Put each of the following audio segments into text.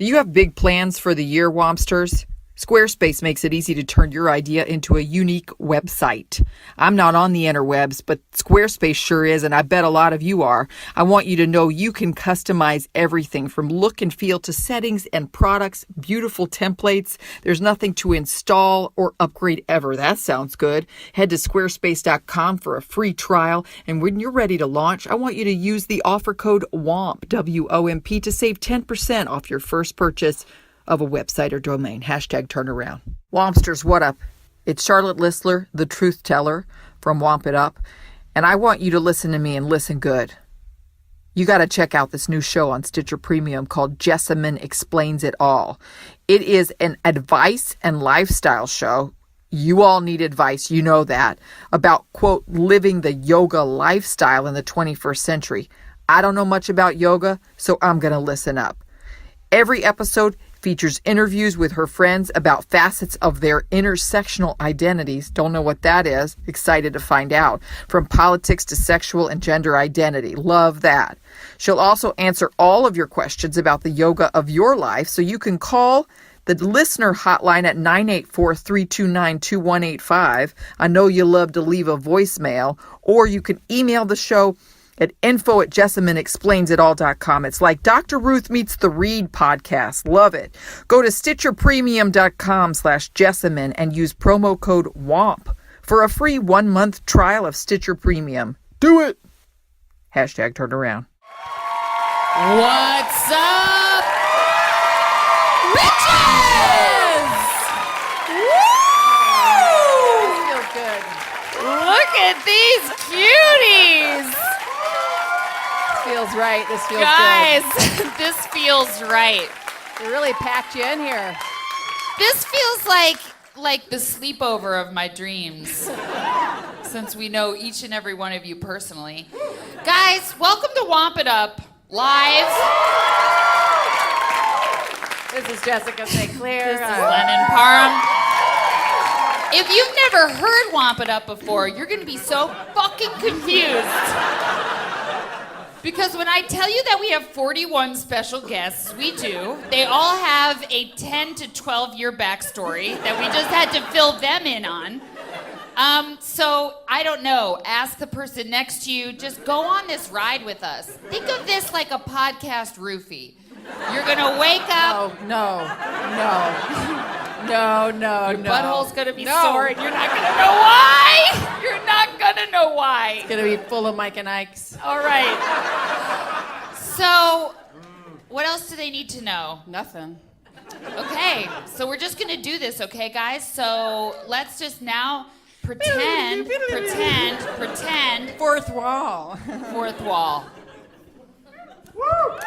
Do you have big plans for the year, Wompsters? Squarespace makes it easy to turn your idea into a unique website. I'm not on the interwebs, but Squarespace sure is, and I bet a lot of you are. I want you to know you can customize everything from look and feel to settings and products, beautiful templates. There's nothing to install or upgrade ever. That sounds good. Head to squarespace.com for a free trial, and when you're ready to launch, I want you to use the offer code WOMP, W-O-M-P, to save 10% off your first purchase of a website or domain. #turnaround. Wompsters, what up? It's Charlotte Listler, the truth teller from Womp It Up, and I want you to listen to me and listen good. You got to check out this new show on Stitcher Premium called Jessamine Explains It All. It is an advice and lifestyle show. You all need advice, you know that, about, quote, living the yoga lifestyle in the 21st century. I don't know much about yoga, so I'm going to listen up. Every episode features interviews with her friends about facets of their intersectional identities. Don't know what that is. Excited to find out. From politics to sexual and gender identity. Love that. She'll also answer all of your questions about the yoga of your life, so you can call the listener hotline at 984-329-2185. I know you love to leave a voicemail, or you can email the show at info@JessamineExplainsItAll.com. It's like Dr. Ruth Meets the Read podcast. Love it. Go to StitcherPremium.com/Jessamine and use promo code WOMP for a free 1-month trial of Stitcher Premium. Do it. #turnaround. What's up, Riches? Woo! Feels good. Look at these cuties. Feels right. This feels Guys, good. this feels right. They really packed you in here. This feels like the sleepover of my dreams, since we know each and every one of you personally. Guys, welcome to Womp It Up Live. This is Jessica St. Clair. This is Lennon Parham. If you've never heard Womp It Up before, you're going to be so fucking confused. Because when I tell you that we have 41 special guests, we do. They all have a 10 to 12 year backstory that we just had to fill them in on. So I don't know. Ask the person next to you. Just go on this ride with us. Think of this like a podcast roofie. You're gonna wake up. No. Your butthole's gonna be sore, and you're not gonna know why. You're not gonna know why. It's gonna be full of Mike and Ike's. All right. So, what else do they need to know? Nothing. Okay, so we're just gonna do this, okay, guys? So let's just now pretend. Fourth wall. Fourth wall. Woo!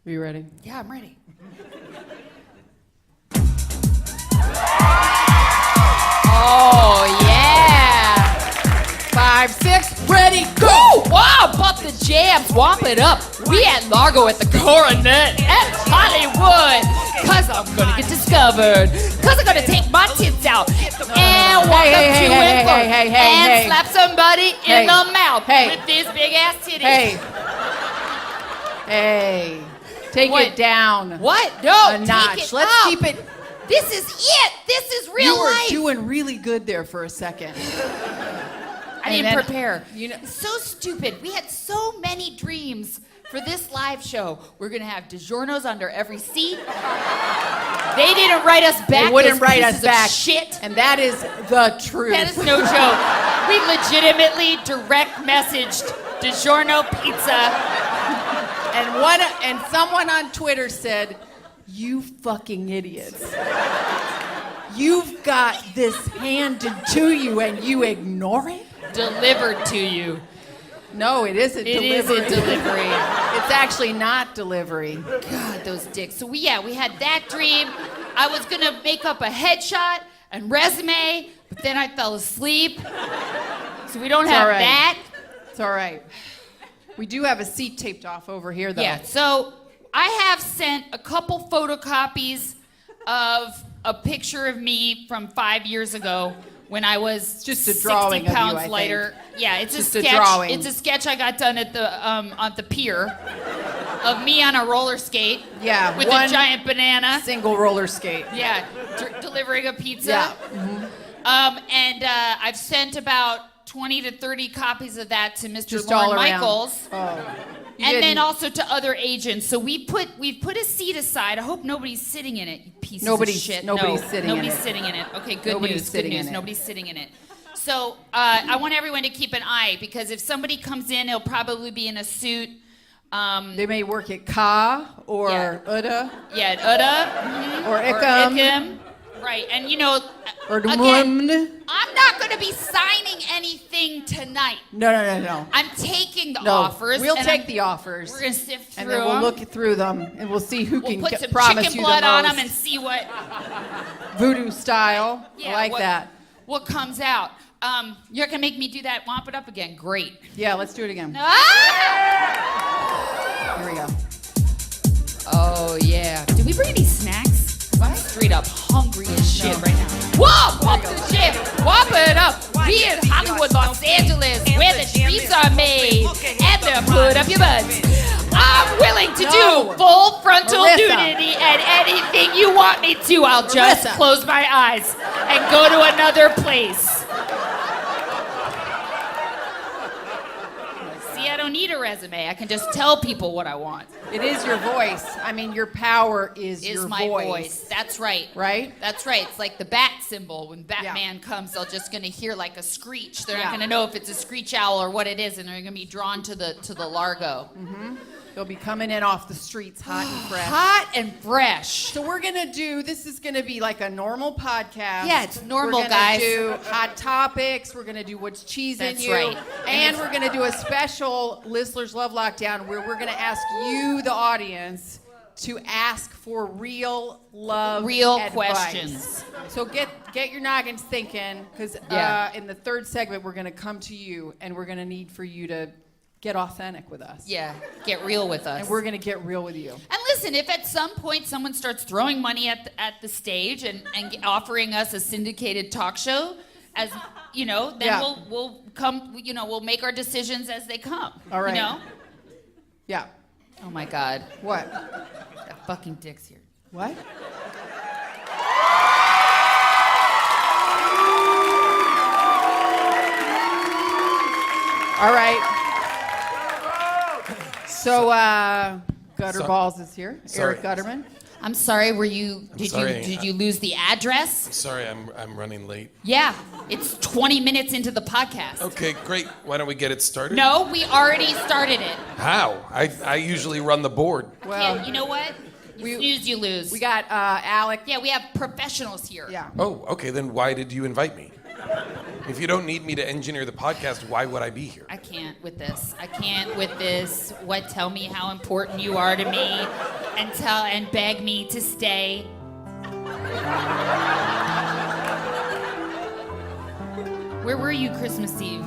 Are you ready? Yeah, I'm ready. Oh, yeah. 5, 6, ready, go! Woo! Wow, pump the jams, womp it up. We at Largo at the Coronet at Hollywood. Cause I'm gonna get discovered. Cause I'm gonna take my tits out and walk up to and slap somebody in the mouth with this big ass titty. Hey. Take What? it down. What? No, a notch. take it Let's up. keep it. This is it. This is real You were life. doing really good there for a second. I didn't then, prepare. you know- It's so stupid. We had so many dreams for this live show. We're gonna have Digiornos under every seat. They didn't write us back. They wouldn't those write us pieces of back. Shit. And that is the truth. That is no joke. We legitimately direct messaged Digiorno Pizza. And someone on Twitter said, "You fucking idiots. You've got this handed to you and you ignore it?" Delivered to you. No, it isn't It delivery. isn't delivery. It's actually not delivery. God, those dicks. So we had that dream. I was gonna make up a headshot and resume, but then I fell asleep. So we don't have all right. that. It's all right. We do have a seat taped off over here, though. Yeah, so I have sent a couple photocopies of a picture of me from 5 years ago when I was just a drawing 60 pounds of you, I lighter. think. Yeah, it's just a sketch. A drawing. It's a sketch I got done at the pier of me on a roller skate. Yeah, with one a giant banana. single roller skate. Yeah, delivering a pizza. Yeah. Mm-hmm. And I've sent about 20 to 30 copies of that to Mr. Just Lorne all around. Michaels. Oh. And then also to other agents. So we've put a seat aside. I hope nobody's sitting in it, you pieces of shit. Nobody's sitting in it. Sitting in it. Okay, good Nobody's news. Good sitting news. in it. Nobody's sitting in it. So I want everyone to keep an eye because if somebody comes in, it'll probably be in a suit. They may work at Ka or Uda. Yeah, at Uda. Or Or Ickham. Ickham. Right, and Or again, Dwumn. I'm not going to be signing anything tonight. No. I'm taking the No, offers. we'll and take the offers. We're going to sift through And then we'll them. look through them and we'll see who We'll can put some promise chicken you blood the on most. them and see what Voodoo style. I like that. What comes out. You're going to make me do that Womp It Up again. Great. Yeah, let's do it again. Ah! Here we go. Oh, yeah. Did we bring any snacks? I'm straight up hungry as shit right now. Whoa! Womp the shit! Womp it up! We in Hollywood, Los Angeles, where the trees are made and they put up your butts. I'm willing to do full frontal Marissa. nudity and anything you want me to. I'll just Marissa. close my eyes and go to another place. See, I don't need a resume. I can just tell people what I want. It is your voice. I mean, your power is your My voice. voice. That's right. Right? That's right. It's like the bat symbol. When Batman comes, they're just going to hear like a screech. They're not going to know if it's a screech owl or what it is, and they're going to be drawn to the Largo. Mm-hmm. They'll be coming in off the streets hot and fresh. Hot and fresh. So we're going to this is going to be like a normal podcast. Yeah, it's normal, we're guys. We're going to do hot topics. We're going to do what's cheesing That's you. right. And we're going to do a special Listeners Love Lockdown where we're going to ask you, the audience, to ask for real love advice. Questions. So get your noggins thinking because in the third segment, we're going to come to you and we're going to need for you to get authentic with us. Yeah, get real with us. And we're going to get real with you. And listen, if at some point someone starts throwing money at the stage and offering us a syndicated talk show, as you know, then we'll come. You know, we'll make our decisions as they come. All right. You know? Yeah. Oh my God. What? That fucking dick's here. What? All right. So, Gutter Balls is here. Sorry. Eric Gutterman. I'm sorry. Did you lose the address? Sorry, I'm running late. Yeah, it's 20 minutes into the podcast. Okay, great. Why don't we get it started? No, we already started it. How? I usually run the board. Yeah, you know what? You snooze, you lose. We got Alec. Yeah, we have professionals here. Yeah. Oh, okay, then why did you invite me? If you don't need me to engineer the podcast, why would I be here? I can't with this. What? Tell me how important you are to me, and beg me to stay. Where were you Christmas Eve?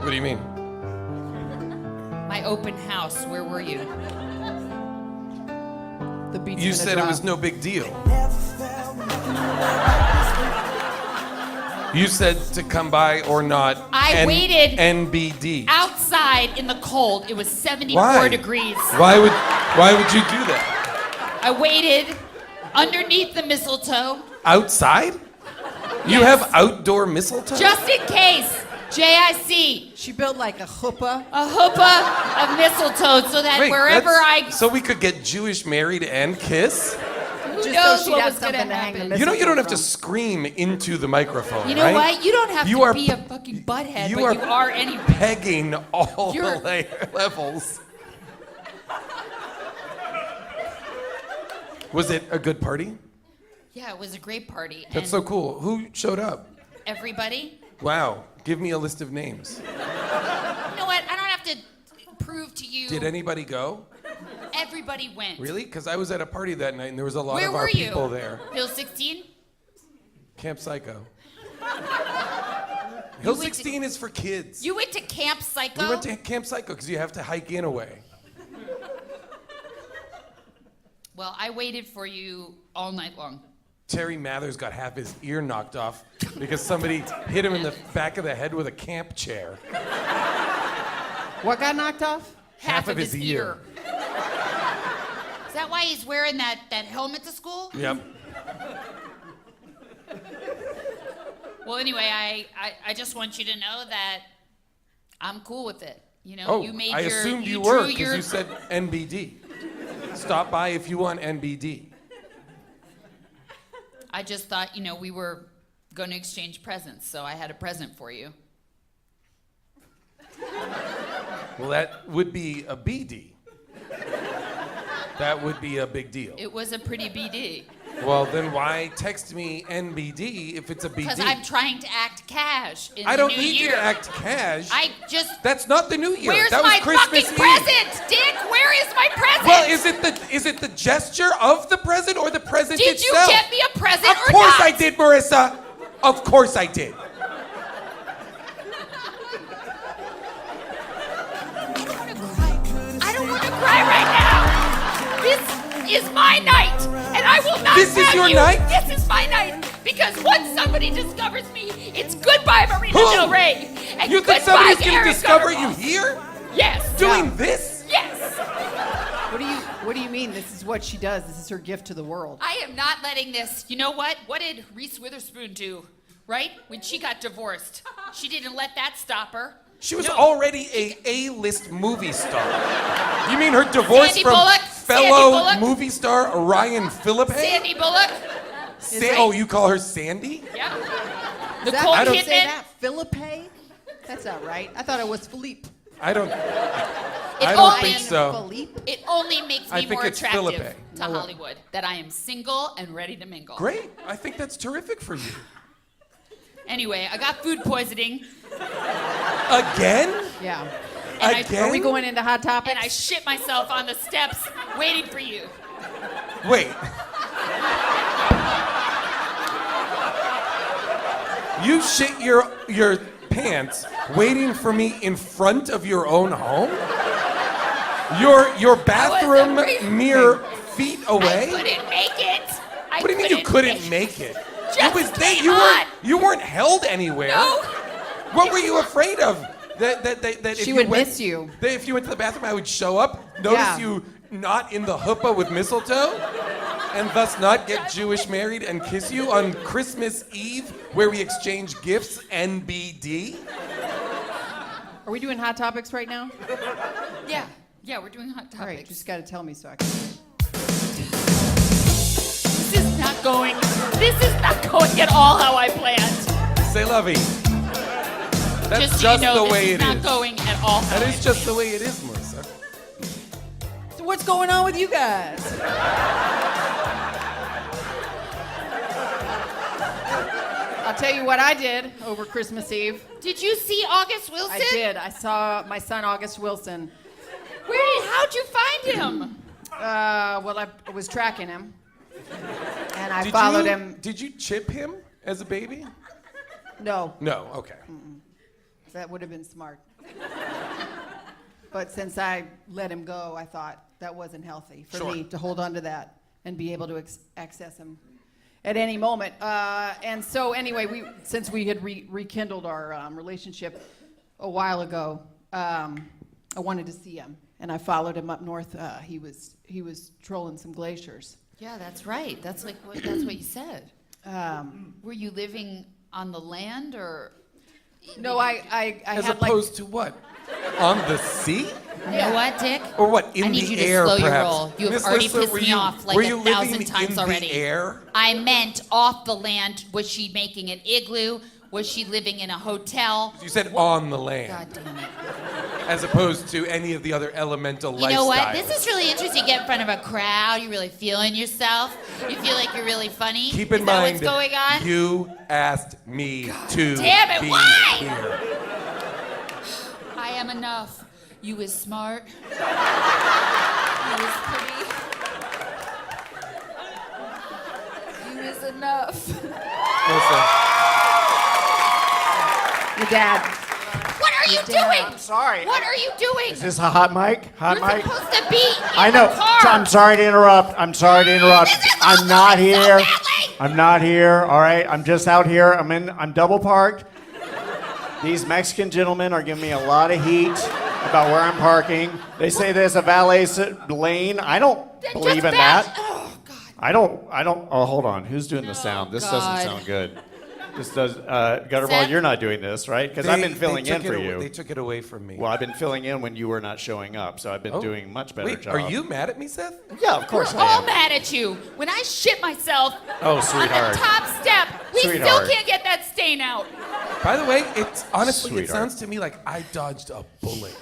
What do you mean? My open house. Where were you? The beat's You gonna said drop. it was no big deal. You said to come by or not. I waited NBD. outside in the cold. It was 74 Why? degrees. Why would you do that? I waited underneath the mistletoe Outside? You Yes. have outdoor mistletoe? just in case. JIC. She built like a chuppah. A chuppah of mistletoe so that Wait, wherever so we could get Jewish married and kiss? who Just knows so she'd what have was going to something to hang the happen. mistletoe You don't have to from. scream into the microphone, You know right? what? You don't have You to are be a fucking butthead, you but are you are anyway. pegging all You're- the levels. Was it a good party? Yeah, it was a great party. That's so cool. Who showed up? Everybody. Wow. Give me a list of names. You know what? I don't have to prove to you. Did anybody go? Everybody went. Really? Because I was at a party that night and there was a lot Where of our were you? people there. Hill 16? Camp Psycho. Hill went to- 16 is for kids. You went to Camp Psycho? We went to Camp Psycho because you have to hike in a way. Well, I waited for you all night long. Terry Mathers got half his ear knocked off because somebody hit him in the back of the head with a camp chair. What got knocked off? Half of his ear. Is that why he's wearing that helmet to school? Yep. Well, anyway, I just want you to know that I'm cool with it. You know, you made I your... assumed you drew were your- because you said NBD. Stop by if you want NBD. I just thought, we were going to exchange presents, so I had a present for you. Well, that would be a BD. That would be a big deal. It was a pretty BD. Well, then why text me NBD if it's a BD? Because I'm trying to act cash in I the don't new need year. you to act cash. That's not the new year. Where's that was my Christmas fucking Eve. present, Dick? Where is my present? Well, is it the gesture of the present or the present Did itself? you get me a present Of or course not? I did, Marissa. Of course I did. I don't want to cry right now. This is my night, and I will not This is have your you. night? This is my night, because once somebody discovers me, it's goodbye Marina Who? Del Rey, and You think goodbye somebody's going to Eric discover you Gutterball. here? Yes. Doing this? Yes. What do you mean? This is what she does. This is her gift to the world. I am not letting this. You know what? What did Reese Witherspoon do? Right? When she got divorced, she didn't let that stop her. She was No. already a A-list movie star. You mean her divorce Sandy from Bullock? fellow Sandy Bullock? movie star Orion Philippe? Sandy Bullock. Oh, you call her Sandy? Yeah. Is that Nicole how you Kidman. say that? Philippe? That's not right. I thought it was Philippe. I don't only- think so. Philippe? It only makes I me think more it's attractive Philippe. to Hollywood that I am single and ready to mingle. Great. I think that's terrific for you. Anyway, I got food poisoning Again? Yeah. And Again? Are we going into Hot Topics? and I shit myself on the steps waiting for you. Wait. You shit your pants waiting for me in front of your own home? Your bathroom afraid. mere feet away? I couldn't make it. What do you mean you couldn't make it? Just It was came you on. you weren't held anywhere. No. What were you afraid of? That if She you would went, miss you. That if you went to the bathroom, I would show up, notice Yeah. you not in the chuppah with mistletoe, and thus not get Jewish married and kiss you on Christmas Eve, where we exchange gifts. NBD. Are we doing Hot Topics right now? Yeah, we're doing hot topics. All right, just got to tell me so I can. This is not going at all how I planned. Say lovey. That's Just so you know, the way this is it not is. going at all how That I is just the way it is, Melissa. So what's going on with you guys? I'll tell you what I did over Christmas Eve. Did you see August Wilson? I did. I saw my son August Wilson. How'd you find him? Well, I was tracking him, and I Did followed you- him. Did you chip him as a baby? No, No. Okay. that would have been smart. But since I let him go, I thought that wasn't healthy for Sure. me to hold on to that and be able to access him at any moment. And so anyway, since we had rekindled our relationship a while ago, I wanted to see him, and I followed him up north. He was trolling some glaciers. Yeah, that's right. That's what you said. Were you living on the land or? No, I As had opposed to what? On the sea? You know what, Dick? Or what? In I need the you to air, slow your perhaps? roll. You have Miss already Lissa, pissed were me you- off like were a you living 1,000 times in already. the air? I meant off the land. Was she making an igloo? Was she living in a hotel? You said on the land, God damn it. as opposed to any of the other elemental lifestyles. You know what? This is really interesting. You get in front of a crowd. You're really feeling yourself. You feel like you're really funny. Keep in Is that mind, what's going on? you asked me to damn it, be why? here. I am enough. You is smart. You is pretty. You is enough. Melissa, your dad. What are are you down. doing? I'm sorry. What are you doing? Is this a hot mic? Hot You're mic? supposed to be in I know. the car. I'm sorry to interrupt. I'm This is all I'm not going so here. badly. I'm not here. All right. I'm just out here. I'm double parked. These Mexican gentlemen are giving me a lot of heat about where I'm parking. They say there's a valet lane. I don't believe in that. Oh, God. I don't. Oh, hold on. Who's doing the sound? This God. doesn't sound good. This does. Gutterball, Seth? you're not doing this, right? Because I've been filling in for you. They took it away from me. Well, I've been filling in when you were not showing up, so I've been doing much better Wait, job. are you mad at me, Seth? Yeah, of course We're I all am. mad at you. When I shit myself Oh, on sweetheart. the top step, we still Sweetheart. can't get that stain out. By the way, it's honestly, it Sweetheart. sounds to me like I dodged a bullet.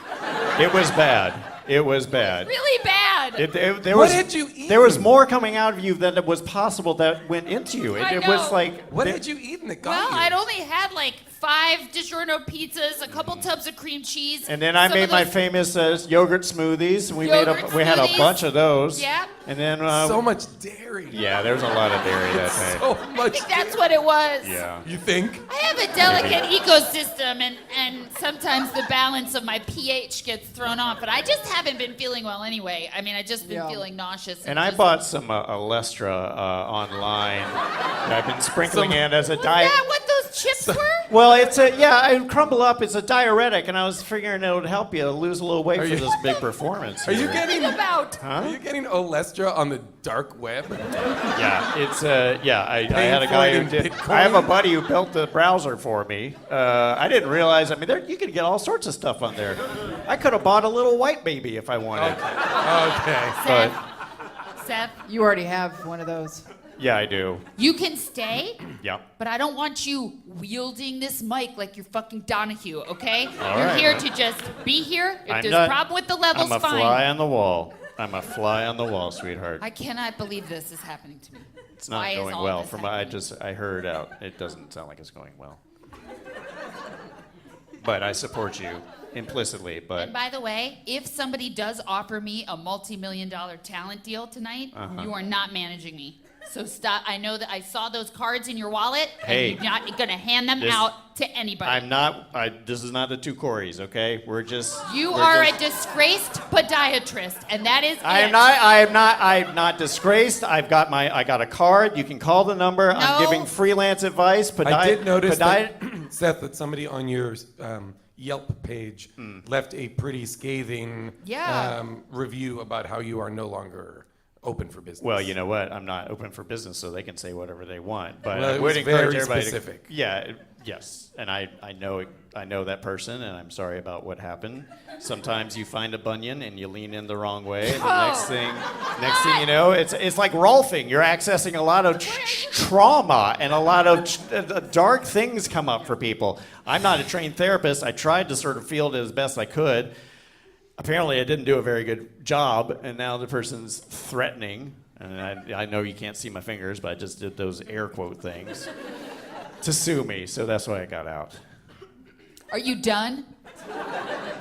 It was bad. It was bad. Really bad. There What was, had you eaten? There was more coming out of you than it was possible that went into you. I It was know. like What had you eaten that got Well, you? I'd only had like 5 Digiorno pizzas, a couple tubs of cream cheese. And then I some made of my those- famous yogurt smoothies. We Yogurt we had a smoothies. bunch of those. Yeah. And then so much dairy. yeah, there's a lot of dairy that day. So I much. think that's what it was. Yeah. You think? I have a delicate ecosystem, and sometimes the balance of my pH gets thrown off. But I just haven't been feeling well anyway. I mean, I just been Yeah. feeling nauseous. And I just- bought some Alestra online that I've been sprinkling in as a Was diet. that what those chips were? Well, it's a I crumble up. It's a diuretic, and I was figuring it would help you lose a little weight for you- this big performance. Are you here. getting? About. Are you getting Olestra on the dark web? Yeah, it's I Paying had a for guy it who in did. Bitcoin? I have a buddy who built the browser for me. I didn't realize. I mean, you could get all sorts of stuff on there. I could have bought a little white baby if I wanted. Okay. But Seth, You already have one of those. yeah, I do. you can stay, Yeah. but I don't want you wielding this mic like you're fucking Donahue, okay? All You're right. here to just be here. If I'm there's not- a problem with the levels, I'm a fine. fly on the wall. I'm a fly on the wall, sweetheart. I cannot believe this is happening to me. It's not Why is going all well. this From happening? I heard out. It doesn't sound like it's going well. But I support you implicitly. But And by the way, if somebody does offer me a multi-million-dollar talent deal tonight, Uh-huh. you are not managing me. So stop. I know that I saw those cards in your wallet, Hey. and you're not going to hand them This- out to anybody. I'm not. This is not the two Corys, okay? We're just. You we're are just- a disgraced podiatrist, and that is I am it. not. I am not. I'm not disgraced. I got a card. You can call the number. No. I'm giving freelance advice. I did notice that, Seth, that somebody on your Yelp page left a pretty scathing Yeah. review about how you are no longer open for business. Well, you know what? I'm not open for business, so they can say whatever they want. But Well, I it would was encourage very everybody specific. to. Yeah, yes. And I know that person, and I'm sorry about what happened. Sometimes you find a bunion and you lean in the wrong way, and the next thing you know, it's like Rolfing. You're accessing a lot of trauma, and a lot of dark things come up for people. I'm not a trained therapist. I tried to sort of field it as best I could. Apparently, I didn't do a very good job, and now the person's threatening. And I know you can't see my fingers, but I just did those air quote things to sue me. So that's why I got out. Are you done?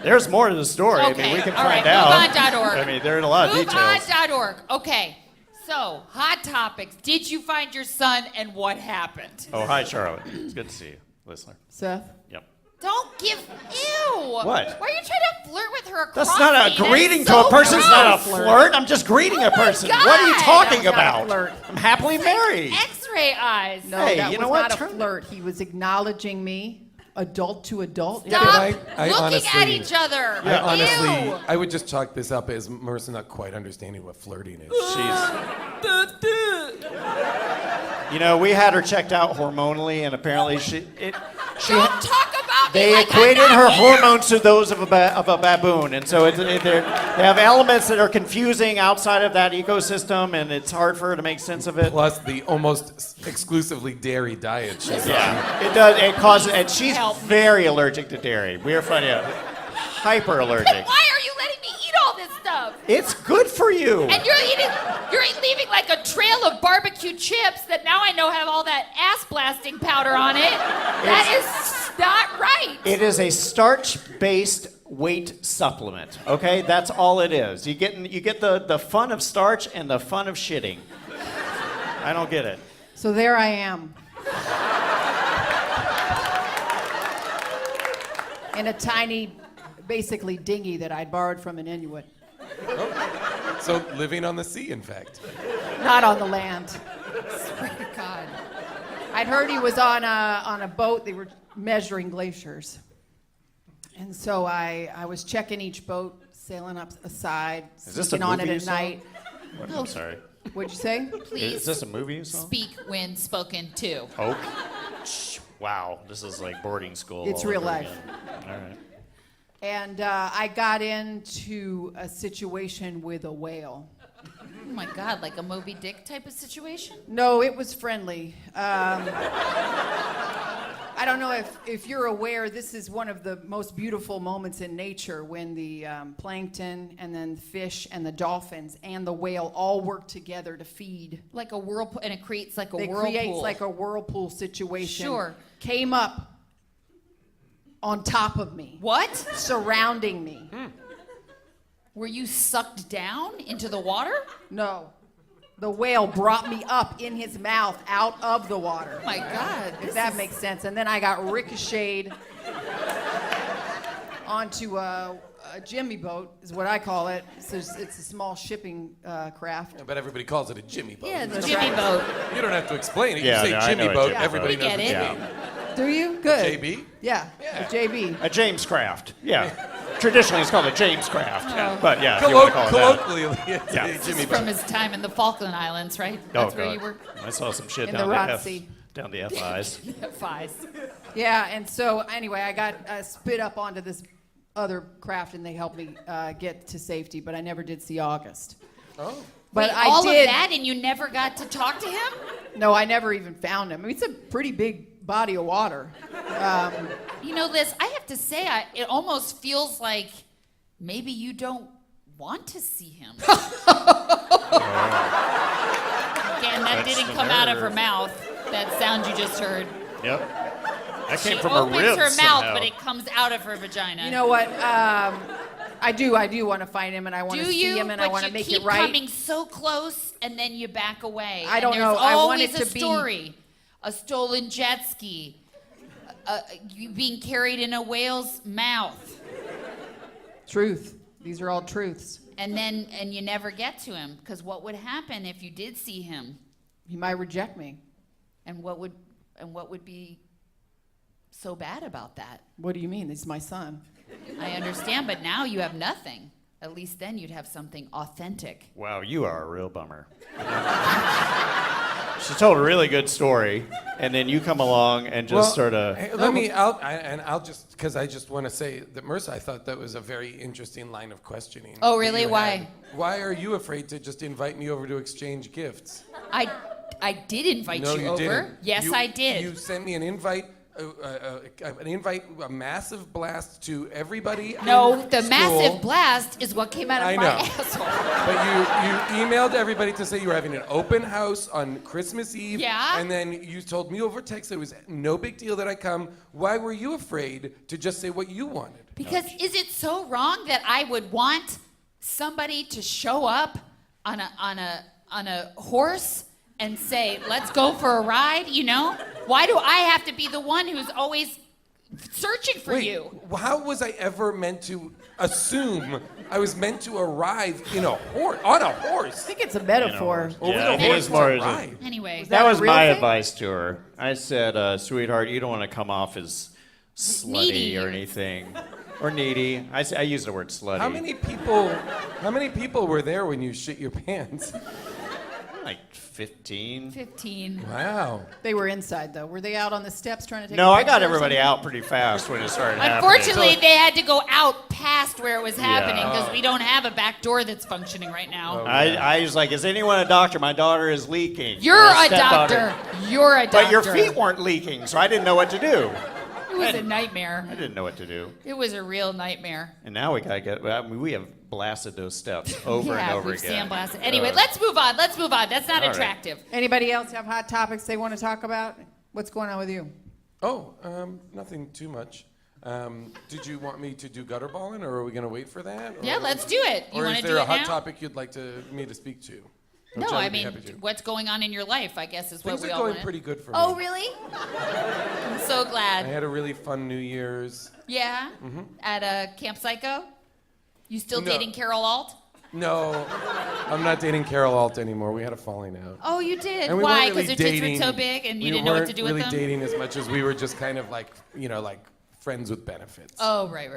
There's more to the story. I Okay, mean, we can all find right, out. MoveOn.org. I mean, there are a lot of details. MoveOn.org. Okay. So, hot topics. Did you find your son, and what happened? Oh, hi, Charlotte. It's good to see you, listener. Seth? Yep. Don't give. Ew. What? Why are you trying to flirt with her across That's not me? a greeting That's to so a person. It's not a gross. flirt. I'm just greeting a person. God. What are you talking That was not a about? flirt. I'm happily married. X-ray eyes. No, Hey, that you was know what? not a Turn- flirt. He was acknowledging me, adult to adult. Stop I looking honestly- at each other. I honestly, Ew. I would just chalk this up as Marissa not quite understanding what flirting is. You know, we had her checked out hormonally, and apparently she Don't talk about me they like equated I'm her not here. hormones to those of a baboon, and so they have elements that are confusing outside of that ecosystem, and it's hard for her to make sense of it. Plus the almost exclusively dairy diet she's on. Yeah, it does. It causes, and she's Help me. very allergic to dairy. We are finding out, hyper allergic. Why are you letting me eat all this stuff? It's good for you. And you're leaving like a trail of barbecue chips that now I know have all that ass blasting powder on it. That is not right. It is a starch-based weight supplement. Okay, that's all it is. You get the fun of starch and the fun of shitting. I don't get it. So there I am. in a tiny, basically dinghy that I'd borrowed from an Inuit. So living on the sea, in fact. Not on the land. Swear to God. I'd heard he was on a boat. They were measuring glaciers. And so I was checking each boat, sailing up aside, Is this a sneaking on movie it you at saw? night. What? I'm sorry. What'd you say? Please Is this a movie you saw? speak when spoken to. Oh. Wow. This is like boarding school. It's all real over life. again. All right. And I got into a situation with a whale. Oh my God, like a Moby Dick type of situation? No, it was friendly. I don't know if you're aware, this is one of the most beautiful moments in nature when the plankton and then the fish and the dolphins and the whale all work together to feed. Like a whirlpool, and it creates like a It whirlpool. creates like a whirlpool situation. Sure. Came up on top of me, What? surrounding me. Were you sucked down into the water? No. The whale brought me up in his mouth out of the water. Oh my God. If that makes sense. And then I got ricocheted onto a jimmy boat, is what I call it. It's a small shipping craft. But everybody calls it a Jimmy boat. Yeah, the Jimmy boat. You don't have to explain it. Yeah, You no, say I Jimmy know a boat, Jimmy everybody boat. knows We it's get it. Jimmy. Do you? Good. JB? Yeah, Yeah. a JB. A James Craft. Yeah. Traditionally, it's called a James Craft. Oh. But yeah, if you want to call it that. Colloquially, it's Yeah. a Jimmy From boat. his time in the Falkland Islands, right? Oh, That's where God. you were. I saw some shit In down the the Rothsey. down the FIs. Fies. Yeah, and so anyway, I got spit up onto this other craft, and they helped me get to safety, but I never did see August. Oh. But Wait, I all did. of that, and you never got to talk to him? No, I never even found him. I mean, it's a pretty big body of water. You know, Liz, I have to say, it almost feels like maybe you don't want to see him. Again, that That's didn't the come out of her nerve. mouth. That sound you just heard. Yep. That She came from her opens ribs her somehow. mouth, but it comes out of her vagina. You know what? I do want to find him, and I want to Do see you? him, and But I want to you make keep it right. coming so close, and then you back away. I And don't there's know. I want always it a to be- story. A stolen jet ski. You being carried in a whale's mouth. Truth. These are all truths. And you never get to him, because what would happen if you did see him? He might reject me. And what would be so bad about that? What do you mean? He's my son. I understand, but now you have nothing. At least then you'd have something authentic. Wow, you are a real bummer. She told a really good story, and then you come along and just sort of. I'll just, because I just want to say that, Marissa, I thought that was a very interesting line of questioning. Oh, that really? you Why? had. Why are you afraid to just invite me over to exchange gifts? I did invite No, you you over. didn't. Yes, I did. You sent me an invite, a massive blast to everybody. No, in the school. massive blast is what came out of I my know. asshole. But you emailed everybody to say you were having an open house on Christmas Eve. Yeah. And then you told me over text it was no big deal that I come. Why were you afraid to just say what you wanted? Because is it so wrong that I would want somebody to show up on a horse and say, "Let's go for a ride"? You know, why do I have to be the one who's always searching for Wait, you? how was I ever meant to assume I was meant to arrive on a horse? I think it's a metaphor. Well, we Yeah, don't it want was to more as a- ride. Anyway, That a was real my thing? advice to her. I said, sweetheart, you don't want to come off as slutty Needy. or anything. Or needy. I use the word slutty. How many people were there when you shit your pants? Like 15. 15. Wow. They were inside, though. Were they out on the steps trying to take No, a I picture got or everybody something? out pretty fast when it started happening. Unfortunately, they had to go out past where it was happening because Oh. we don't have a back door that's functioning right now. I was like, is anyone a doctor? My daughter is leaking. You're My a stepdaughter- doctor. You're a doctor. But your feet weren't leaking, so I didn't know what to do. It was a nightmare. I didn't know what to do. It was a real nightmare. And now we gotta get. I mean, we have blasted those steps over and over we've again. sandblasted. Anyway, let's move on. Let's move on. That's not All right. attractive. Anybody else have hot topics they want to talk about? What's going on with you? Oh, nothing too much. Did you want me to do gutter balling, or are we going to wait for that? Yeah, let's do it. You Or want is to there do a it hot now? topic you'd like me to speak to? No, I I would be mean, happy to. what's going on in your life, I guess, is what Things we are all going want. pretty good for me. Oh, really? I'm so I glad. had a really fun New Year's. Yeah? At Camp Psycho? You still No. dating Carol Alt? No, I'm not dating Carol Alt anymore. We had a falling out. Oh, you did? And we Why? weren't Because really their tits dating. were so big and you We didn't know what to weren't do with really them? dating as much as we were just kind of like, like friends with benefits. Oh, right.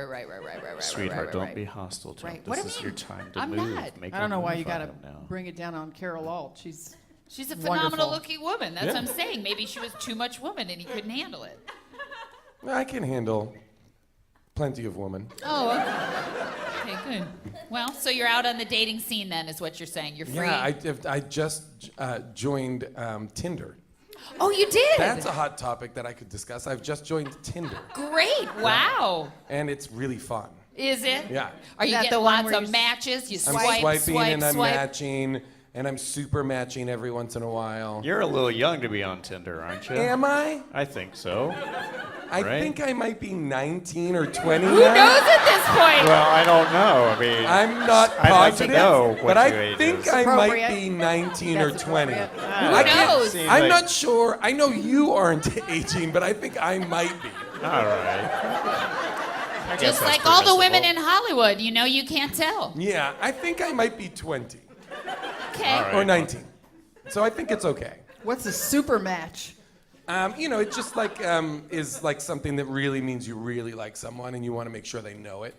Sweetheart, right, don't right. be hostile to him. Right. What This do is you your mean? time to I'm move. not. Make I don't a know why move you on gotta him now. bring it down on Carol Alt. She's She's a Wonderful. phenomenal looking woman. That's Yeah. what I'm saying. Maybe she was too much woman and he couldn't handle it. I can handle plenty of women. Oh, okay, good. Well, so you're out on the dating scene then, is what you're saying. You're free. Yeah, I just joined Tinder. Oh, you did? That's a hot topic that I could discuss. I've just joined Tinder, Great. Wow. and it's really fun. Is it? Yeah. Are you that getting the one lots where of you matches? You I'm swipe, swiping swipe, and I'm swipe. matching, and I'm super matching every once in a while. You're a little young to be on Tinder, aren't you? Am I? I think so. I Right? think I might be 19 or 20 Who now. knows at this point? Well, I don't know. I mean, I'm not I'd like to positive, know what but your I age think is. I might Appropriate. be 19 or That's 20. appropriate. I can't- knows? Seems I'm like- not sure. I know you aren't aging, but I think I might be. All right. I guess Just that's like all the women permissible. in Hollywood, you know, you can't tell. Yeah, I think I might be 20 Okay. All right. or 19. So I think it's okay. what's a super match? It just like is like something that really means you really like someone and you want to make sure they know it.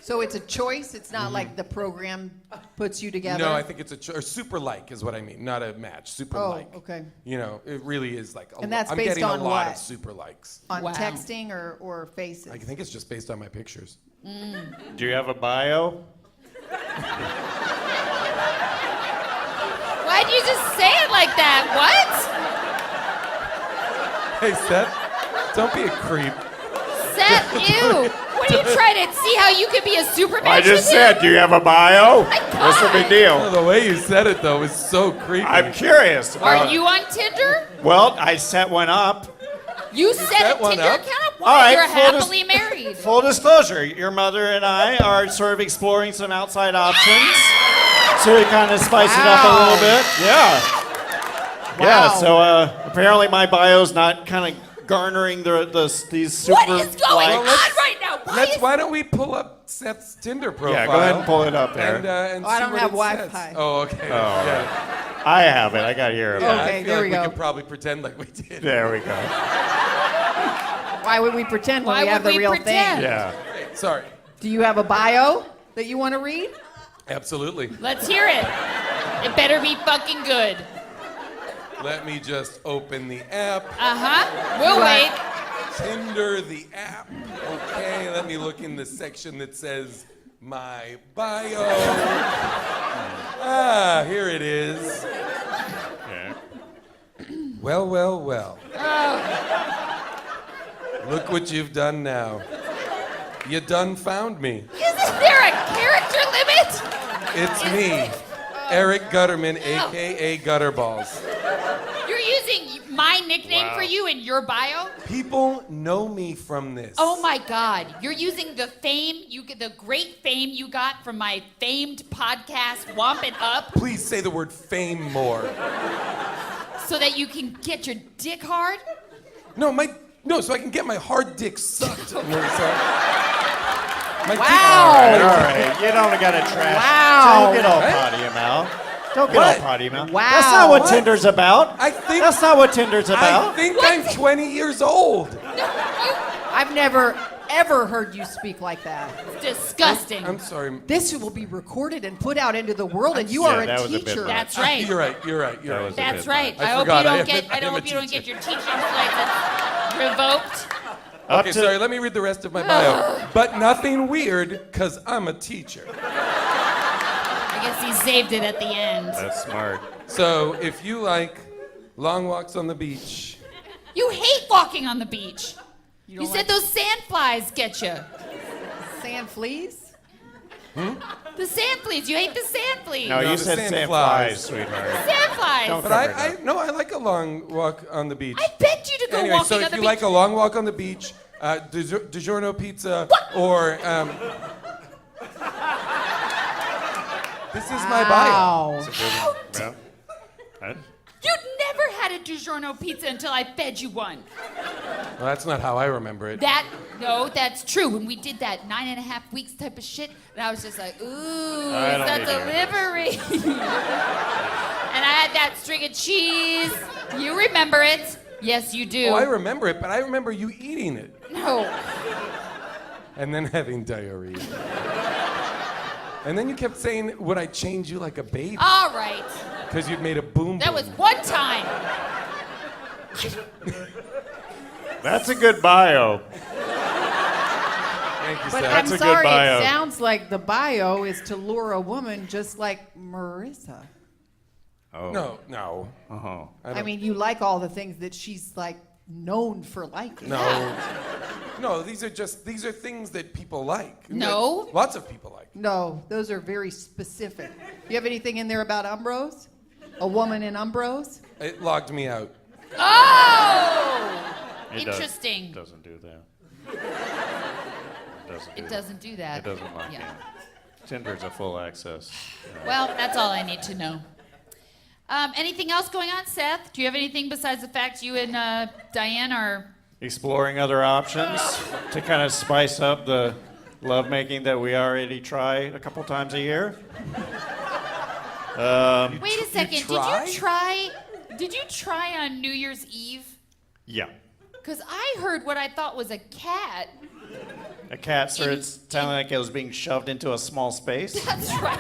So it's a choice. It's not like the program puts you together. No, I think it's or super like is what I mean, not a match. Super Oh, like. okay. You know, it really is like. And that's I'm based getting on a lot what? of super likes. on Wow. texting or faces. I think it's just based on my pictures. Do you have a bio? Why'd you just say it like that? Hey Seth, don't be a creep. What? Seth, ew. What are you trying to see how you could be a super match I just with him? said, do you have a bio? My What's the big God. Oh, deal? the way you said it though was so creepy. I'm curious. Are you on Tinder? Well, I set one up. You set set a one Tinder up? account? All right, You're full dis- happily married. Full disclosure, your mother and I are sort of exploring some outside options to kind of spice it up a little bit. Yeah. Yeah, so apparently my bio's not kind of garnering these super What is going on likes. right now? Why don't we pull up Seth's Tinder profile? Yeah, go ahead and pull it up there. And Oh, I see don't what have it Wi-Fi. says. Oh, okay. Yeah. I have it. I got here. Yeah, Okay, I feel there like we go. could probably pretend like we did. There we go. Why would we pretend when Why we have would the we real pretend? thing? Yeah. Hey, sorry. Do you have a bio that you want to read? Absolutely. Let's hear it. It better be fucking good. Let me just open the app. Uh-huh. We'll wait. Tinder, the app. Okay, let me look in the section that says my bio. Here it is. Okay. Well. Look what you've done now. You done found me. Isn't there a character limit? It's me, Eric Gutterman, a.k.a. Gutterballs. You're using my nickname Wow. for you in your bio? People know me from this. Oh my God! You're using the the great fame you got from my famed podcast, Womp It Up, Please say the word fame more. so that you can get your dick hard. No, so I can get my hard dick sucked. Marissa. My dick- Wow. All right. You don't got to trash. Wow. Don't get all Right? potty mouth. Don't get What? all potty mouth. Wow. That's not what What? Tinder's about. That's not what Tinder's about. I think I'm 20 years old. I've never, ever heard you speak like that. Disgusting. I'm sorry. This will be recorded and put out into the world, and you Yeah, are that a was a bit teacher. much. That's right. You're right. That was a That's bit right. much. I I hope forgot. you I don't am get. a- I I am hope a you don't teacher. get your teaching license revoked. Okay, sorry, let me read the rest of my bio. But nothing weird, because I'm a teacher. I guess he saved it at the end. That's smart. So if you like long walks on the beach, You hate walking on the beach. You don't said like- those sand flies get you. Sand fleas? The sand fleas. You hate the sand fleas. No, No, you the said sand sand flies. flies, sweetheart. Sand flies. Don't but cover it I up. no, I like a long walk on the beach. I begged you to go Anyway, walking so on if the you beach. like a long walk on the beach, Digiorno pizza, or this is my bio. Wow. Yeah. Digiorno pizza until I fed you one. Well, that's not how I remember it. No, that's true. When we did that 9.5 weeks type of shit, and I was just like, ooh, I it's don't a need to hear delivery. And I had that string of cheese. You remember it. Yes, you do. Oh, I remember it, but I remember you eating it. No. And then having diarrhea. And then you kept saying, would I change you like a baby? All right. Because you'd made a boom. That was one time. That's a good bio. Thank you, But Seth. I'm a good sorry, bio. it sounds like the bio is to lure a woman just like Marissa. Oh. No. Uh-huh. I mean, you like all the things that she's like known for liking. No, these are things that people like. No. That lots of people like. No, those are very specific. You have anything in there about Umbros? A woman in Umbros? It logged me out. Oh! It Interesting. doesn't do that. It doesn't do that. It doesn't like Yeah. that. Tinder's a full access. Well, that's all I need to know. Anything else going on, Seth? Do you have anything besides the fact you and Diane are... Exploring other options to kind of spice up the lovemaking that we already try a couple times a year. Wait a second. try? Did you try on New Year's Eve? Yeah. Because I heard what I thought was a cat. A cat started sounding like it was being shoved into a small space. That's right.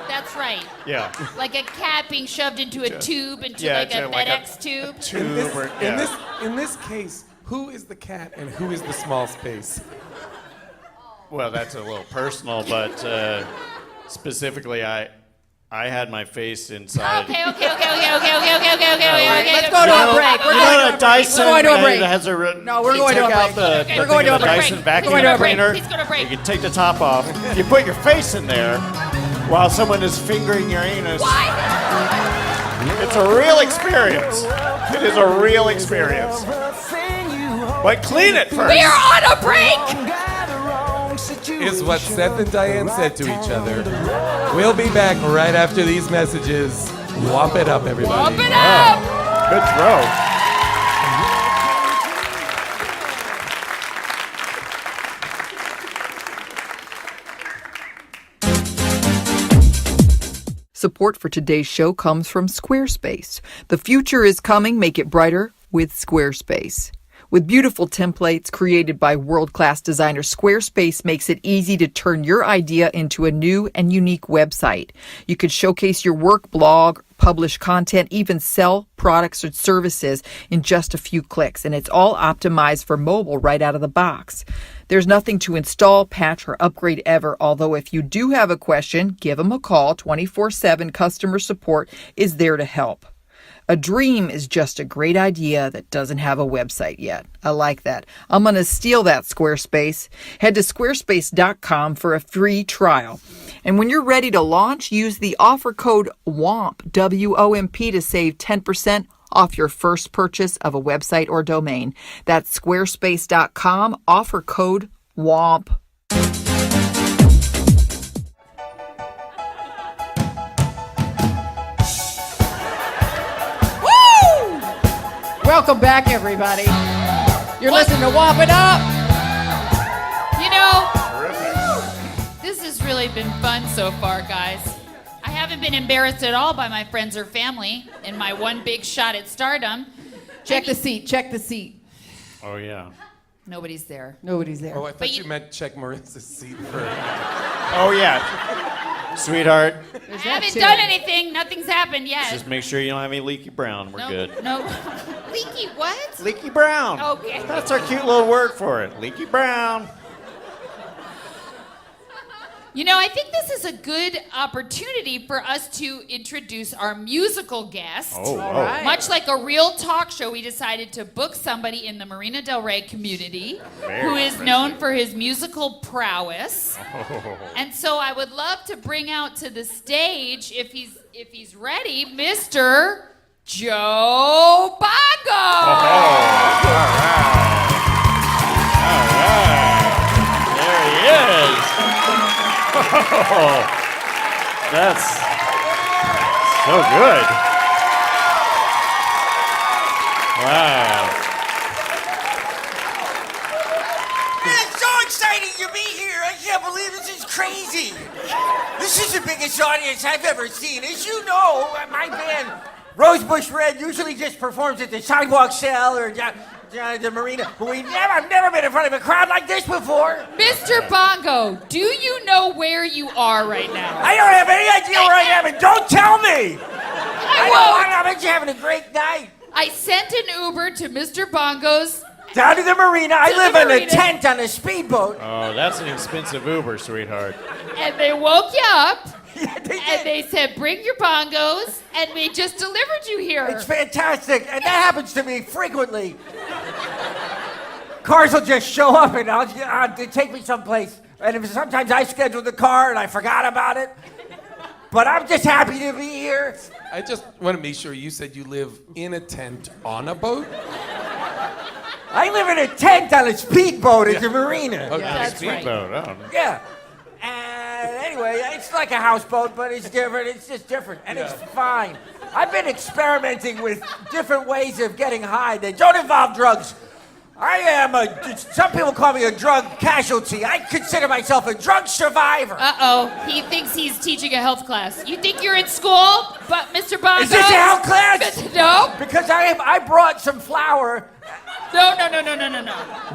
That's right. Yeah. Like a cat being shoved into a tube, into yeah, like a like a FedEx tube. Tube or, yeah. In this case, who is the cat and who is the small space? Well, that's a little personal, but specifically, I had my face inside. Okay. Let's go to a break. You know the Dyson We're going to a break. that has a No, we're going to a break. We're going to a the break. Dyson We're vacuum going to a break. cleaner. Please go to a break. You can take the top off. You put your face in there while someone is fingering your anus. Why? It's a real experience. It is a real experience. But clean it first. We are on a break. Is what Seth and Diane said to each other. We'll be back right after these messages. Womp it up, everybody. Womp it up. Good throw. Support for today's show comes from Squarespace. The future is coming. Make it brighter with Squarespace. With beautiful templates created by world-class designers, Squarespace makes it easy to turn your idea into a new and unique website. You can showcase your work, blog, publish content, even sell products or services in just a few clicks. And it's all optimized for mobile right out of the box. There's nothing to install, patch, or upgrade ever, although if you do have a question, give them a call. 24/7 customer support is there to help. A dream is just a great idea that doesn't have a website yet. I like that. I'm going to steal that, Squarespace. Head to squarespace.com for a free trial. And when you're ready to launch, use the offer code WOMP, W-O-M-P, to save 10% off your first purchase of a website or domain. That's squarespace.com, offer code WOMP. Welcome back, everybody. You're listening to Womp It Up. You know, this has really been fun so far, guys. I haven't been embarrassed at all by my friends or family in my one big shot at stardom. Check the seat. Check the seat. Oh, yeah. Nobody's there. Nobody's there. Oh, I thought But you you- meant check Marissa's seat for. Oh, yeah. Sweetheart, There's I that haven't too. done anything. Nothing's happened yet. just make sure you don't have any leaky brown. We're no, good. No. Leaky what? Leaky brown. Okay. That's our cute little word for it. Leaky brown. You know, I think this is a good opportunity for us to introduce our musical guest. Oh, All whoa. right. Much like a real talk show, we decided to book somebody in the Marina Del Rey community who is known for his musical prowess. And so I would love to bring out to the stage, if he's ready, Mr. Joe Bongo. There he is. Oh, that's so good. Wow. Man, it's so exciting to be here. I can't believe this is crazy. This is the biggest audience I've ever seen. As you know, my band, Rosebush Red, usually just performs at the sidewalk sale or the marina. But I've never been in front of a crowd like this before. Mr. Bongo, do you know where you are right now? I don't have any idea where I am, and don't tell me. I won't. I bet you're having a great night. I sent an Uber to Mr. Bongo's. Down to the marina. I To live the in a marina. tent on a speedboat. Oh, that's an expensive Uber, sweetheart. And they woke you up, Yeah, they and did. they said, bring your bongos, and we just delivered you here. It's fantastic, and that happens to me frequently. Cars will just show up and they take me someplace. And sometimes I schedule the car and I forgot about it. But I'm just happy to be here. I just want to make sure you said you live in a tent on a boat. I live in a tent on a speedboat at the marina. Okay. That's right. Speedboat, oh. Yeah. And anyway, it's like a houseboat, but it's different. It's just different, and it's fine. I've been experimenting with different ways of getting high that don't involve drugs. Some people call me a drug casualty. I consider myself a drug survivor. Uh-oh, he thinks he's teaching a health class. You think you're in school, but Mr. Bongo? Is this a health class? No. Because I brought some flour. No.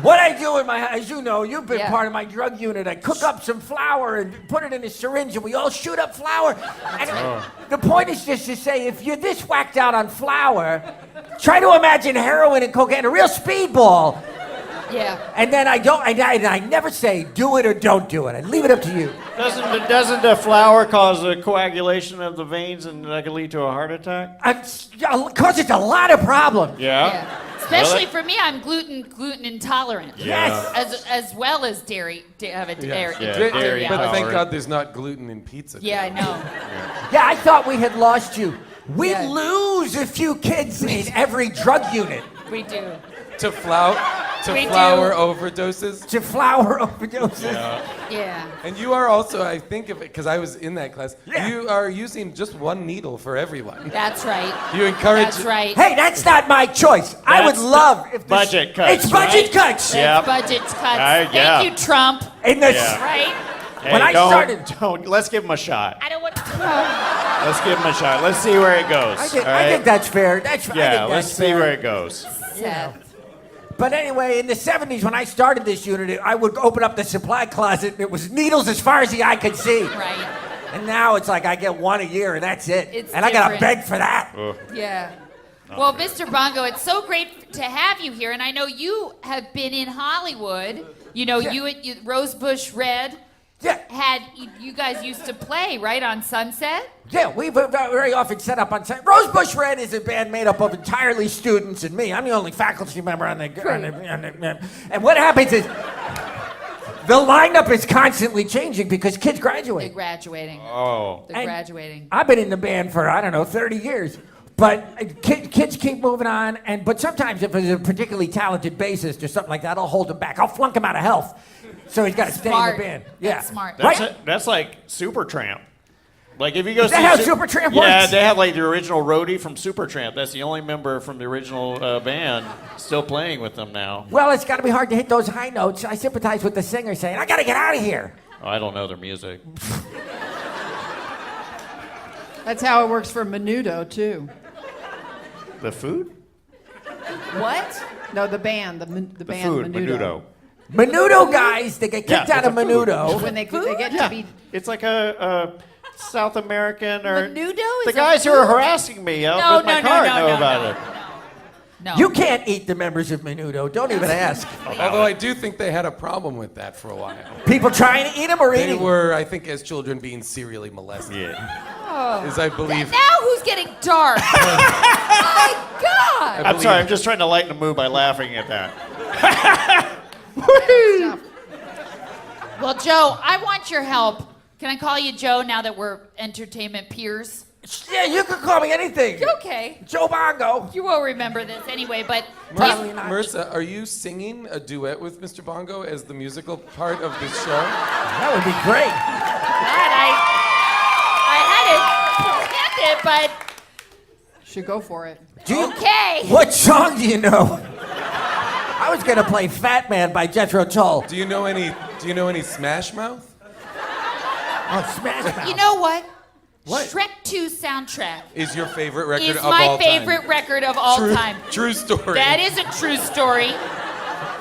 What I do as you know, you've been Yeah. part of my drug unit. I cook up some flour and put it in a syringe, and we all shoot up flour. And the point is just to say, if you're this whacked out on flour, try to imagine heroin and cocaine, a real speedball. Yeah. And then I never say do it or don't do it. I leave it up to you. Doesn't the flour cause a coagulation of the veins and that can lead to a heart attack? Causes a lot of problems. Yeah. Especially Really? for me, I'm gluten intolerant. Yes. As well as dairy. Have a dairy. Yeah, But dairy yeah. thank intolerant. God there's not gluten in pizza. Yeah, I know. Yeah, I thought we had lost you. We Yeah. lose a few kids in every drug unit We do. To flour We do. overdoses. to flour overdoses. Yeah. And you are also, I think of it, because I was in that class, Yeah. you are using just one needle for everyone. That's right. You encourage. That's right. Hey, that's not my choice. I would That's love if this, budget cuts, It's budget right? cuts. Yeah. Budget cuts. Yeah. Thank you, Trump. In the Yeah. Right? Hey, When I started- let's give him a shot. I don't want to. Let's give him a shot. Let's see where it goes. I think all right? that's fair. I think Yeah, that's let's see fair. where it goes. Seth. But anyway, in the 70s, when I started this unit, I would open up the supply closet, and it was needles as far as the eye could see. Right. And now it's like I get one a year, and that's it. It's and I gotta different. beg for that. Yeah. Well, Mr. Bongo, it's so great to have you here, and I know you have been in Hollywood. You know, Yeah. you Rosebush Red Yeah. you guys used to play right on Sunset. Yeah, we very often set up on set. Rosebush Red is a band made up of entirely students and me. I'm the only faculty member on the and what happens is the lineup is constantly changing because kids They're graduate. graduating. Oh. They're And graduating. I've been in the band for, 30 years. But kids keep moving on, but sometimes if there's a particularly talented bassist or something like that, I'll hold him back. I'll flunk him out of health. So he's got to stay in Smart. the band. Yeah. That's smart. Right? That's like Supertramp. Like if you go Is that see how Su- Supertramp Yeah, works? they have like the original roadie from Supertramp. That's the only member from the original band still playing with them now. Well, it's got to be hard to hit those high notes. I sympathize with the singer saying, I got to get out of here. Oh, I don't know their music. That's how it works for Menudo, too. The food? What? No, the band, the The band food, Menudo. Menudo guys, they get kicked Yeah, out of it's a food. Menudo. When they get Yeah. to be... It's like a South American or Menudo the is a guys who are food? harassing me out No, with my no, car no, know no, about no, it. No. You can't eat the members of Menudo. Don't even ask. Although I do think they had a problem with that for a while. People trying to eat them or They eating were, I think, as children being serially molested. Yeah. As I believe. Now who's getting dark? My God. I'm sorry, I'm just trying to lighten the mood by laughing at that. Well, Joe, I want your help. Can I call you Joe now that we're entertainment peers? Yeah, you can call me anything. Okay. Joe Bongo. You won't remember this anyway, but Probably not. Marissa, are you singing a duet with Mr. Bongo as the musical part of this show? That would be great. God, I had it planned it, but Should go for it. Okay. What song do you know? I was gonna play Fat Man by Jethro Tull. Do you know any Smash Mouth? Oh, Smash Mouth. You know what? What? Shrek 2 soundtrack Is your favorite record is of all my time? favorite record of all True, time. True story. That is a true story.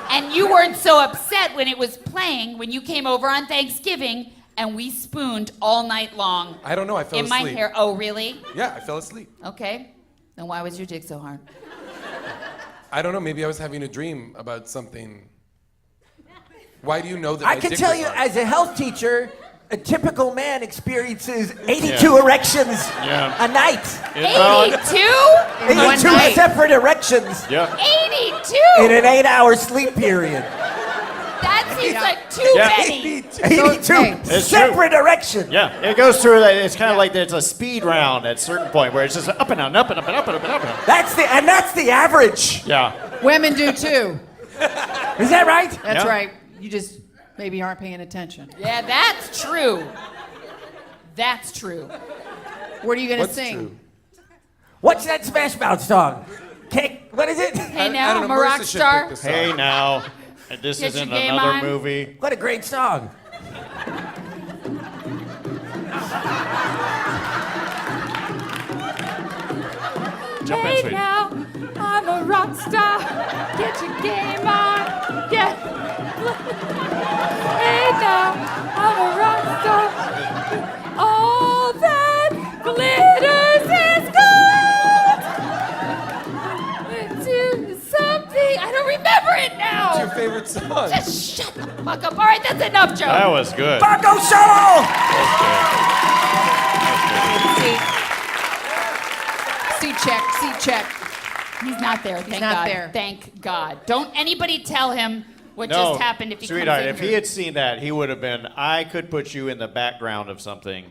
And you weren't so upset when it was playing when you came over on Thanksgiving and we spooned all night long. I don't know. I fell in asleep. my hair. Oh, really? Yeah, I fell asleep. Okay. Then why was your dick so hard? I don't know. Maybe I was having a dream about something. Why do you know that? I my can dick tell was you, hard? as a health teacher, a typical man experiences 82 erections a night. 82? 82 separate erections Yeah. 82? in an 8-hour sleep period. That seems like too many. 82 hey, It's separate erections. Yeah, it goes through that. It's kind of like it's a speed round at a certain point where it's just up and down, up and up and up and up and up. And up. That's the average. Yeah. Women do too. Is that right? That's Yeah. right. You just maybe aren't paying attention. Yeah, that's true. That's true. What are you gonna What's sing? true? What's that Smash Mouth song? What is it? Hey I now, don't I'm know, a Marissa rock should star. pick the song. Hey now, this Get isn't your game another on. movie. What a great song. Jump in, Hey sweetie. now, I'm a rock star. Get your game on. Get. Hey now, I'm a rock star. All that glitters is gold. Into something. I don't remember it What's now. your favorite song? Just shut the fuck up. All right, that's enough, Joe. That was good. Bongo solo! See check. He's not there. Thank not God. there. Thank God. Don't anybody tell him what No, just happened if he sweetheart, comes in if here. he had seen that, he would have been, I could put you in the background of something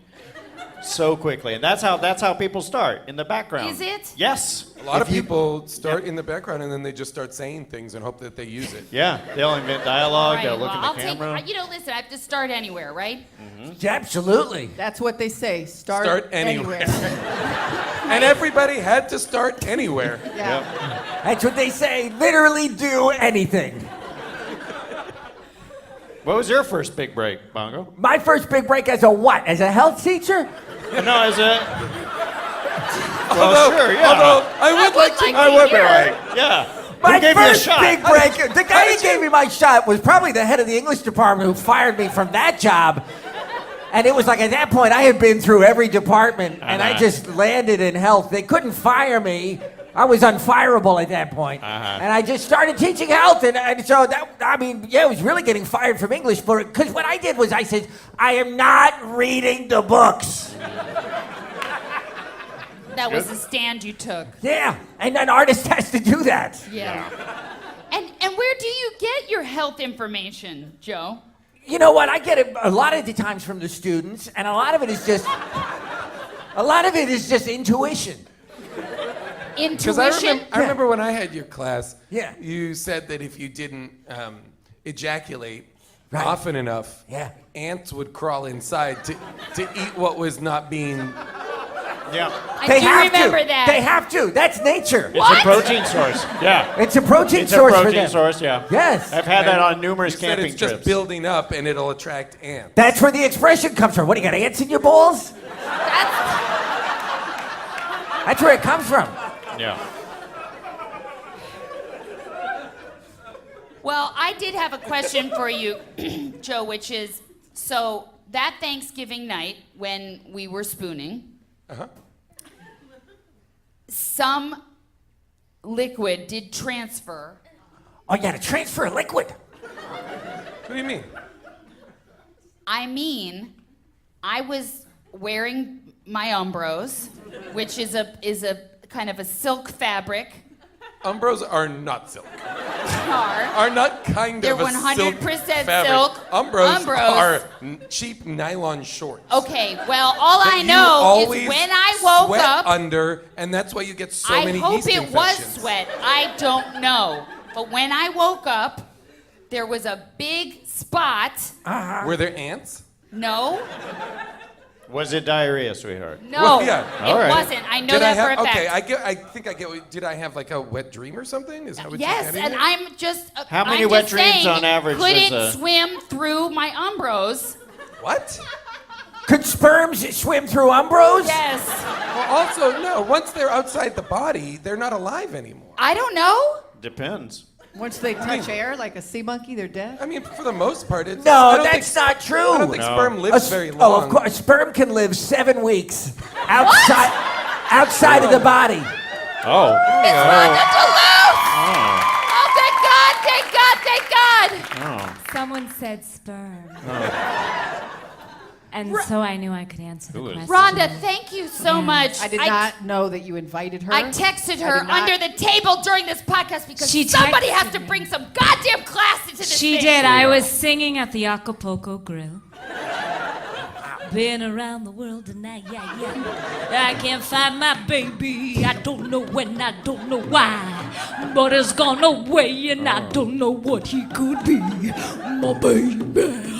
so quickly. And that's how people start, in the background. Is it? Yes. A lot of people start in the background and then they just start saying things and hope that they use it. Yeah, they'll invent dialogue, All they'll right, look well, in the I'll camera. take. Listen, I have to start anywhere, right? Absolutely. That's what they say. Start Start anywhere. And everybody had to start anywhere. Yeah. That's what they say. Literally do anything. What was your first big break, Bongo? My first big break as a what? As a health teacher? No, is it? Well, Although, sure, yeah. although I would like to. I would be hear. like, yeah. My Who gave you a first shot? big break. The guy that gave me my shot was probably the head of the English department who fired me from that job. And it was like at that point I had been through every department and I just landed in health. They couldn't fire me. I was unfireable at that point. And I just started teaching health. And so that, I mean, yeah, I was really getting fired from English for it. Because what I did was I said, I am not reading the books. That was the stand you took. Yeah, and an artist has to do that. Yeah. And where do you get your health information, Joe? You know what? I get it a lot of the times from the students, and a lot of it is just intuition. Because Intuition? I remember when I had your class, Yeah. you said that if you didn't ejaculate Right. often enough, Yeah. ants would crawl inside to eat what was not being. Yeah. I They do have remember to. that. They have to. That's nature. It's a protein source. Yeah. It's a protein It's a source for protein them. source, yeah. Yes. I've had that on numerous You said camping it's just trips. building up and it'll attract ants. That's where the expression comes from. What, you got ants in your balls? That's where it comes from. Yeah. Well, I did have a question for you, Joe, which is, so that Thanksgiving night when we were spooning, some liquid did transfer. Oh, you got to transfer a liquid. What do you mean? I mean, I was wearing my Umbros, which is a kind of a silk fabric. Umbros are not silk. Are. Are not kind They're of a 100% silk fabric. silk. Umbros, Umbros. are cheap nylon shorts. Okay, well, all that I you know always is when I woke sweat up, under, and that's why you get so I many hope yeast it was infections. sweat. I don't know. But when I woke up, there was a big spot. Were there ants? No. Was it diarrhea, sweetheart? No, Well, yeah. it All right. wasn't. I know Did I that for have? a fact. Okay, I think I get. Did I have like a wet dream or something? Is that what Yes, you're getting and at? I'm just. How many I'm wet just dreams saying, on average couldn't does a- swim through my umbros. What? Could sperms swim through umbros? Yes. Well, also, no. Once they're outside the body, they're not alive anymore. I don't know. Depends. Once they touch air, like a sea monkey, they're dead. I mean, for the most part, it's. I No, don't that's think, not true. I don't think sperm lives very long. Oh, of course. Sperm can live 7 weeks outside of the body. Oh. It's Rhonda Duluth. Oh, thank God! Thank God! Thank God! Someone said sperm. And so I knew I could answer the question. Rhonda, thank you so much. I did not know that you invited her. I texted her did not- under the table during this podcast because She somebody texted has to me. bring some goddamn class into this She thing. did. I was singing at the Acapulco Grill. Been around the world tonight, yeah. I can't find my baby. I don't know when, I don't know why. But it's gone away and I don't know what he could be. My baby.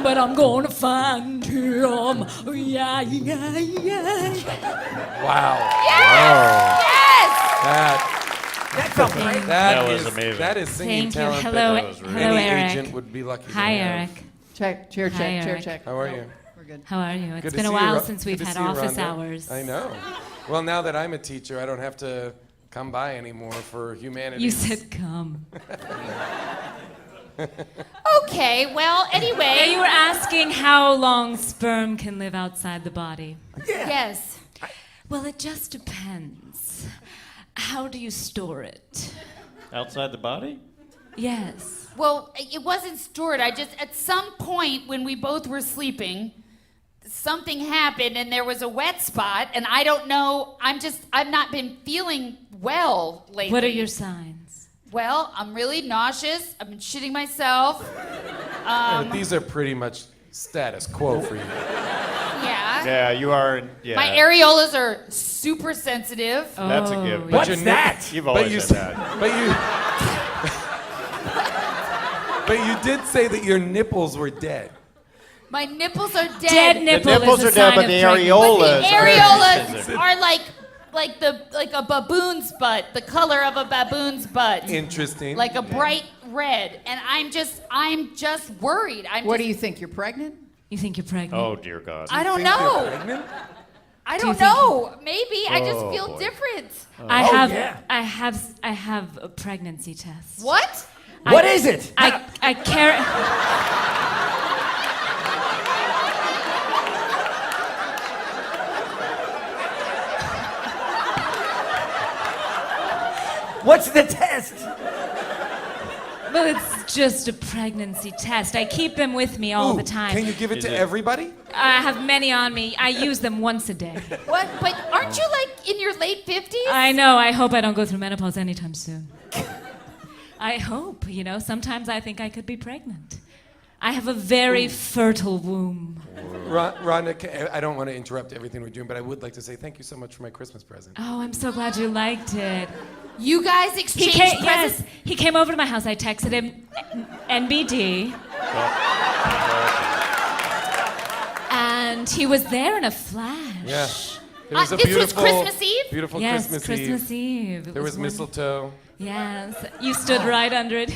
But I'm gonna find him. Yeah. Wow. Yes! That was amazing. That is singing Thank you. talent. Hello, that hello, any Eric. agent would be lucky. to Hi, have. Eric. Chair Hi, check. Eric. How are you? We're good. How are you? It's Good to been a see you, while Ro- since good we've to had see you, office Rhonda. hours. I know. Well, now that I'm a teacher, I don't have to come by anymore for humanity. You said come. Okay, well, Yeah, anyway. you were asking how long sperm can live outside the body. Yes. Well, it just depends. How do you store it? Outside the body? Yes. Well, it wasn't stored. At some point when we both were sleeping, something happened and there was a wet spot, and I don't know. I've not been feeling well lately. What are your signs? Well, I'm really nauseous. I've been shitting myself. These are pretty much status quo for you. Yeah. Yeah, you are. Yeah. My areolas are super sensitive. That's a given. But What's your nip- that? You've But always you, said that. but you did say that your nipples were dead. My nipples are dead. Dead The nipple nipples is a are dead, sign but of the pregnancy. areolas. The areolas are like a baboon's butt, the color of a baboon's butt. Interesting. Like a bright red, and I'm just worried. What do you think? You're pregnant? You think you're pregnant? Oh, dear God. I don't Think you're know. pregnant? I Do you don't think know. Maybe I just Oh, feel boy. different. I yeah. have a pregnancy test. What? What is it? I carry. What's the test? Well, it's just a pregnancy test. I keep them with me all Ooh, the time. Can you give it Is to it- everybody? I have many on me. I use them once a day. What? But aren't you like in your late 50s? I know. I hope I don't go through menopause anytime soon. I hope. Sometimes I think I could be pregnant. I have a very fertile womb. Rhonda, I don't want to interrupt everything we're doing, but I would like to say thank you so much for my Christmas present. Oh, I'm so glad you liked it. You guys He exchanged came, presents? yes, he came over to my house. I texted him NBD. And he was there in a flash. Yeah. It was a this was beautiful, Christmas Eve? Beautiful Yes, Christmas Eve. Eve. There was mistletoe. Yes, you stood right under it.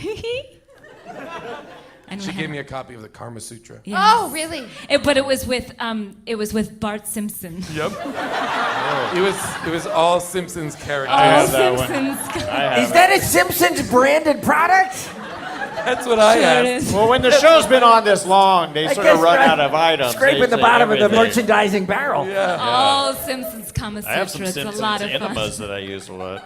And She we gave had- me a copy of the Karma Sutra. Yes. Oh, really? But it was with Bart Simpson. Yep. It was all Simpsons characters. All have that one. Simpsons. Is that a Simpsons branded product? That's what I Sure it asked. is. Well, when the show's been on this long, they sort of run out of items. Scraping They the say bottom of the everything. merchandising barrel. Yeah. All Simpsons Kama I have some Sutra. It's a Simpsons lot of fun. enemas that I use a lot.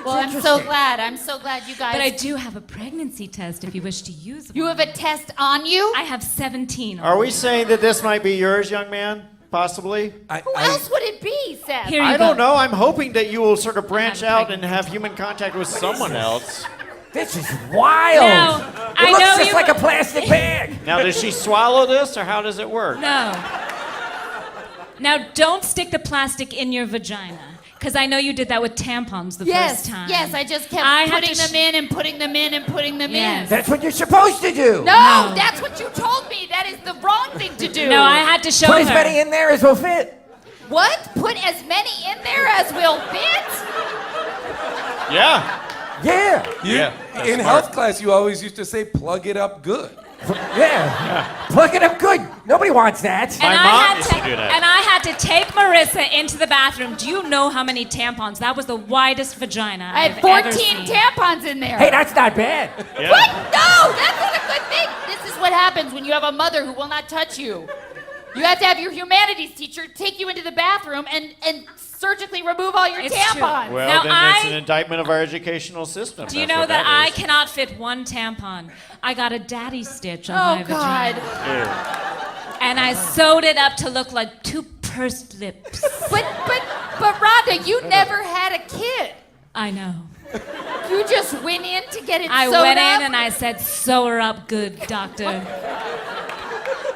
Well, I'm so glad. I'm so glad you guys. But I do have a pregnancy test if you wish to use one. You have a test on you? I have 17. Are we saying that this might be yours, young man? Possibly? Who else would it be, Seth? Here you I go. don't know. I'm hoping that you will sort of branch have a out and have human contact with someone else. This is wild. Now, it I looks know just you- like a plastic bag. Now, does she swallow this, or how does it work? No. Now, don't stick the plastic in your vagina. Because I know you did that with tampons the first time. Yes, I just kept I had putting to them in and putting them in and putting them Yes. in. That's what you're supposed to do. No, that's what you told me. That is the wrong thing to do. No, I had to show Put her. as many in there as will fit. What? Put as many in there as will fit? Yeah. Yeah. Yeah. In health class, you always used to say, plug it up good. Yeah. Plug it up good. Nobody wants that. And My I mom had used to, to do that. And I had to take Marissa into the bathroom. Do you know how many tampons? That was the widest vagina I I've had 14 ever seen. tampons in there. Hey, that's not bad. Yeah. What? No, that's not a good thing. This is what happens when you have a mother who will not touch you. You have to have your humanities teacher take you into the bathroom and surgically remove all your It's tampons. true. Well, Now, then it's I- an indictment of our educational system. Do you That's know what that I is. cannot fit one tampon? I got a daddy stitch on Oh, my God. vagina. Ew. And I sewed it up to look like two pursed lips. But Rhonda, you never had a kid. I know. You just went in to get it I sewed went up? in and I said, sew her up good, doctor.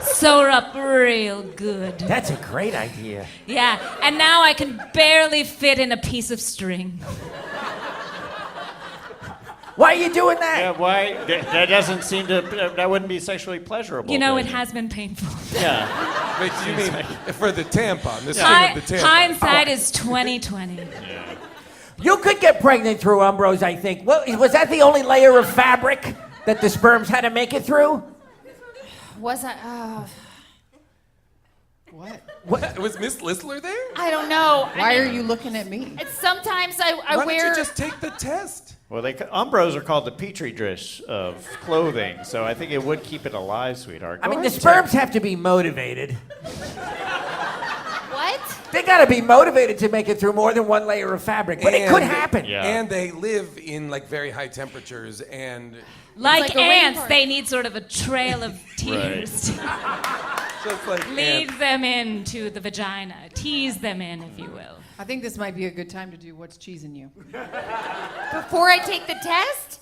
Sew her up real good. That's a great idea. Yeah, and now I can barely fit in a piece of string. Why are you doing that? Yeah, why? That doesn't seem to. That wouldn't be sexually pleasurable. You know, then. it has been painful. Yeah. Wait, you mean for the tampon, the string of the tampon. Hindsight is 2020. You could get pregnant through Umbros, I think. Was that the only layer of fabric that the sperms had to make it through? Was I? What? Was Miss Listler there? I don't know. Why are you looking at me? It's sometimes I Why wear. don't you just take the test? Well, Umbros are called the petri dish of clothing, so I think it would keep it alive, sweetheart. I Go mean, the ahead and sperms have to be motivated. What? They gotta be motivated to make it through more than one layer of fabric, but it could happen. Yeah. And they live in like very high temperatures and Like like a ants, rainforest. they need sort of a trail of tears. just like Lead them into the vagina. Tease them in, if you will. I think this might be a good time to do what's cheesing you. Before I take the test?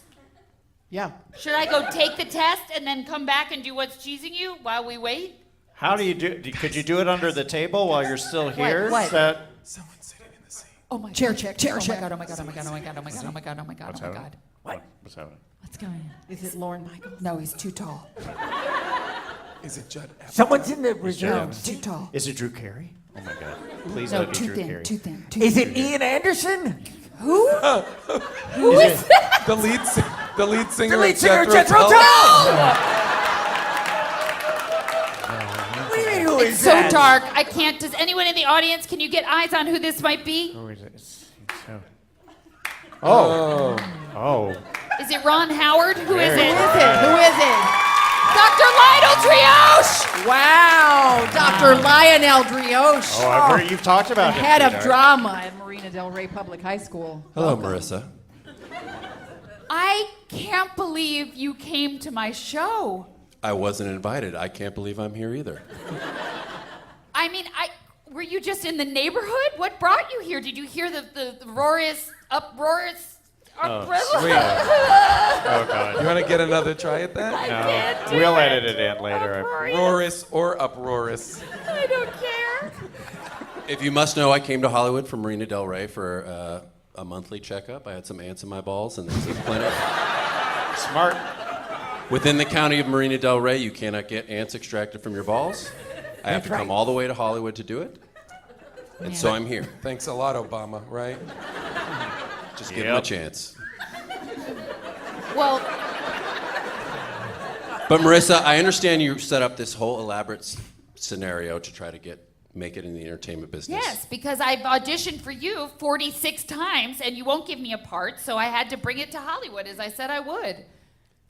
Yeah. Should I go take the test and then come back and do what's cheesing you while we wait? How do you do? Could you do it under the table while you're still here? What? Is that- someone sitting in the seat. Oh my Chair check, chair check. Oh my god, oh my god, oh my god, oh my god, oh my god, oh my god, oh my god. What's happening? What's going on? Is it Lauren Michaels? No, he's too tall. Is it Judd Apatow? Someone's in the reserve. He's too tall. Is it Drew Carey? Oh my God! Please No, let it be too Drew thin, Carey. too thin, too Is it Ian Anderson? Who? Who is The lead singer, the lead of singer of Jethro Jethro Tull? Tull? What do you mean, who is It's so that? dark. I can't. Does anyone in the audience? Can you get eyes on who this might be? Who is it? Oh. Oh. Is it Ron Howard? Who is Very it? good. Who is it? Dr. Lionel Trioche! Wow, Dr. Lionel Drioche. Oh, I've heard you've talked about him. Head of sweetheart. drama at Marina Del Rey Public High School. Hello, Marissa. I can't believe you came to my show. I wasn't invited. I can't believe I'm here either. I mean, were you just in the neighborhood? What brought you here? Did you hear the uproarious? Oh, God. You want to get another try at that? can't do We'll it. edit it in later. Roarous or uproarious? I don't care. If you must know, I came to Hollywood from Marina Del Rey for a monthly checkup. I had some ants in my balls, and there's a clinic. Smart. Within the county of Marina Del Rey, you cannot get ants extracted from your balls. I have to come all the way to Hollywood to do it. And so I'm here. Thanks a lot, Obama, right? Just give him a Yep. chance. Well, But Marissa, I understand you set up this whole elaborate scenario to try to make it in the entertainment business. yes, because I've auditioned for you 46 times and you won't give me a part, so I had to bring it to Hollywood as I said I would.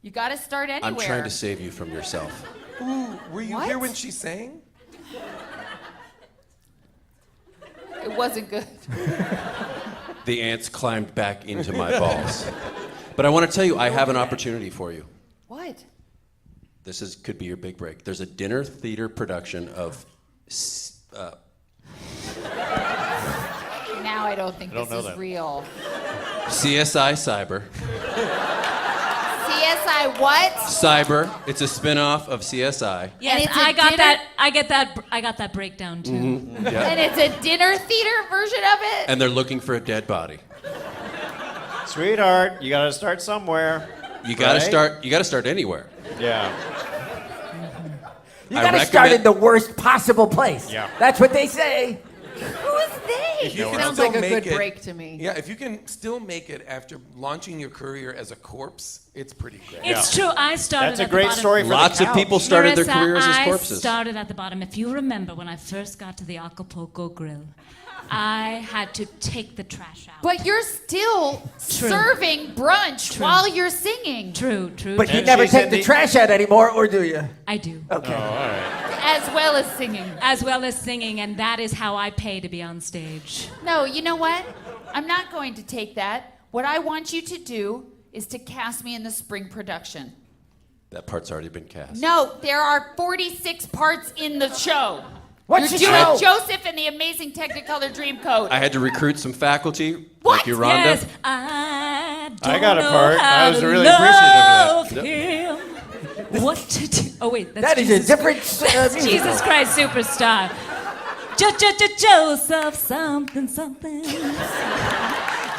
You got to start anywhere. I'm trying to save you from yourself. Ooh, were you What? here when she sang? It wasn't good. The ants climbed back into my balls. But I want to tell you, I have an opportunity for you. What? This could be your big break. There's a dinner theater production of Now I don't think I don't this know is that. real. CSI Cyber. CSI CSI what? Cyber. It's a spin-off of CSI. Yes, it's a I got dinner- that. I got that breakdown too. Yeah. And it's a dinner theater version of it? And they're looking for a dead body. Sweetheart, you gotta start somewhere. You gotta Right? start. You gotta start anywhere. Yeah. You I gotta recommend- start in the worst possible place. Yeah. That's what they say. Who is they? If you can Sounds still like a make good it- break to me. Yeah, if you can still make it after launching your career as a corpse, it's pretty great. It's true. I started. That's a at great the bottom. story for Lots the of couch. people started their Marissa, careers as I corpses. started at the bottom. If you remember when I first got to the Acapulco Grill, I had to take the trash out. But you're still serving brunch while you're singing. True. But you And never she's take in the the- trash out anymore, or do you? I do. Okay. As well as singing. As well as singing, and that is how I pay to be on stage. No, you know what? I'm not going to take that. What I want you to do is to cast me in the spring production. That part's already been cast. No, there are 46 parts in the show. What's You're the doing show? Joseph and the Amazing Technicolor Dreamcoat. I had to recruit some faculty, What? like you, Rhonda. Yes, I don't got a know part. how I was to really appreciative love him. What to do? Oh wait, that's That is Jesus a different musical. Jesus Christ Superstar. Joseph something something.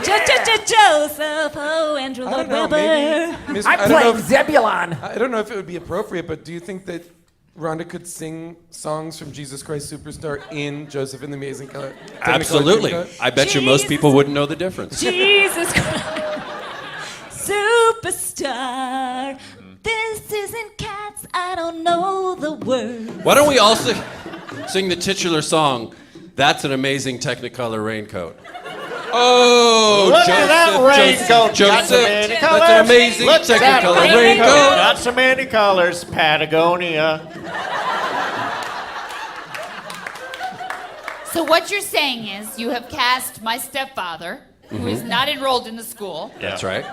Joseph, oh, Andrew I Lloyd don't know, Webber. maybe. Miss, I'm I don't know playing if- Zebulon. I don't know if it would be appropriate, but do you think that Rhonda could sing songs from Jesus Christ Superstar in Joseph and the Amazing Technicolor Absolutely. Dreamcoat? I bet you most people wouldn't know the difference. Jesus Christ. Superstar. This isn't Cats, I don't know the words. Why don't we all sing the titular song, That's an Amazing Technicolor Raincoat? Oh, Look at that raincoat. Got so many Joseph, colors. that's an amazing Look at that Technicolor raincoat. raincoat. Got so many colors. Patagonia. So what you're saying is you have cast my stepfather, who is not enrolled in the school, That's right.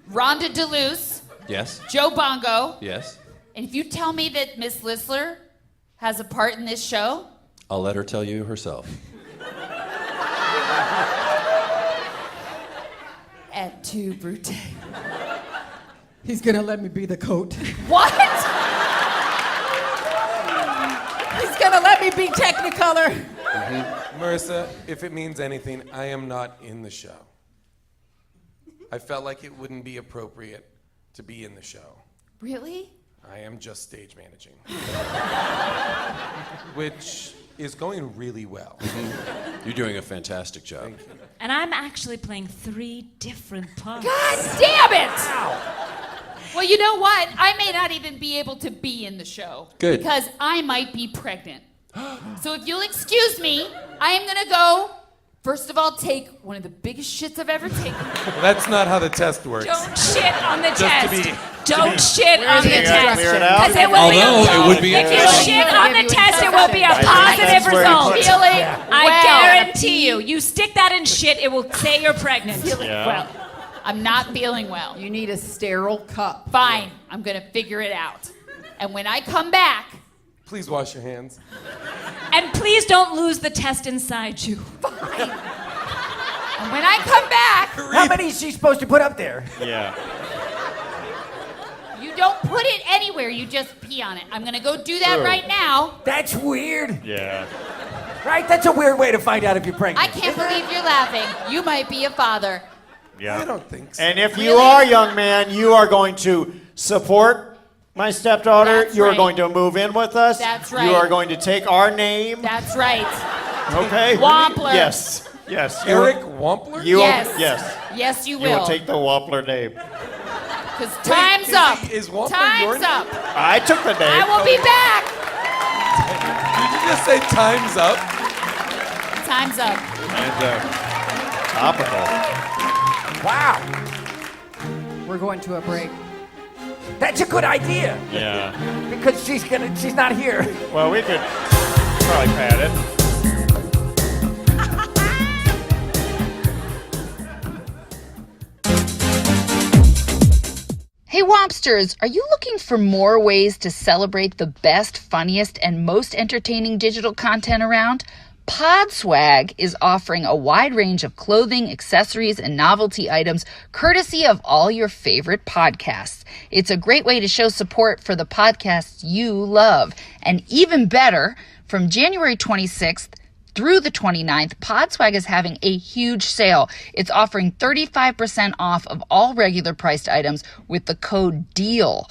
Rhonda DeLuce, Yes. Joe Bongo, Yes. and if you tell me that Miss Lissler has a part in this show, I'll let her tell you herself. et tu, Brute. He's gonna let me be the coat. What? He's gonna let me be Technicolor. Marissa, if it means anything, I am not in the show. I felt like it wouldn't be appropriate to be in the show. Really? I am just stage managing. Which is going really well. You're doing a fantastic job. Thank you. And I'm actually playing 3 different parts. God damn it! Well, you know what? I may not even be able to be in the show. Good. Because I might be pregnant. So if you'll excuse me, I am gonna go, first of all, take one of the biggest shits I've ever taken. That's not how the test works. Don't shit on the to test. be- Don't shit on the You gotta test. clear it out. Because it will be Although it would be if you interesting. shit on the test, it will be a think positive that's where he result. puts it. Feeling I well. guarantee you. You stick that in shit, it will say you're pregnant. Feeling Yeah. well. I'm not feeling well. You need a sterile cup. Fine, I'm gonna figure it out. And when I come back, Please wash your hands. And please don't lose the test inside you. and when I come back, How many is she supposed to put up there? Yeah. you don't put it anywhere, you just pee on it. I'm gonna go do that True. right now. That's weird. Yeah. Right? That's a weird way to find out if you're pregnant. I can't believe you're laughing. You might be a father. Yeah. I don't think so. And if you are, young man, you are going to support my stepdaughter. That's You are right. going to move in with us. That's You right. are going to take our name. That's right. Okay. Wompler. Yes. Yes. You Eric will- Wompler? You will- Yes. Yes. Yes, you You will will. take the Wompler name. Because time's is up. he- is Wompler your Time's name? up. I took the name. I will be back. Did you just say time's up? Time's up. And, topical. Wow. We're going to a break. That's a good idea. Yeah. Because she's not here. Well, we could probably pad it. Hey Wompsters, are you looking for more ways to celebrate the best, funniest, and most entertaining digital content around? Podswag is offering a wide range of clothing, accessories, and novelty items courtesy of all your favorite podcasts. It's a great way to show support for the podcasts you love. And even better, from January 26th through the 29th, Podswag is having a huge sale. It's offering 35% off of all regular priced items with the code DEAL.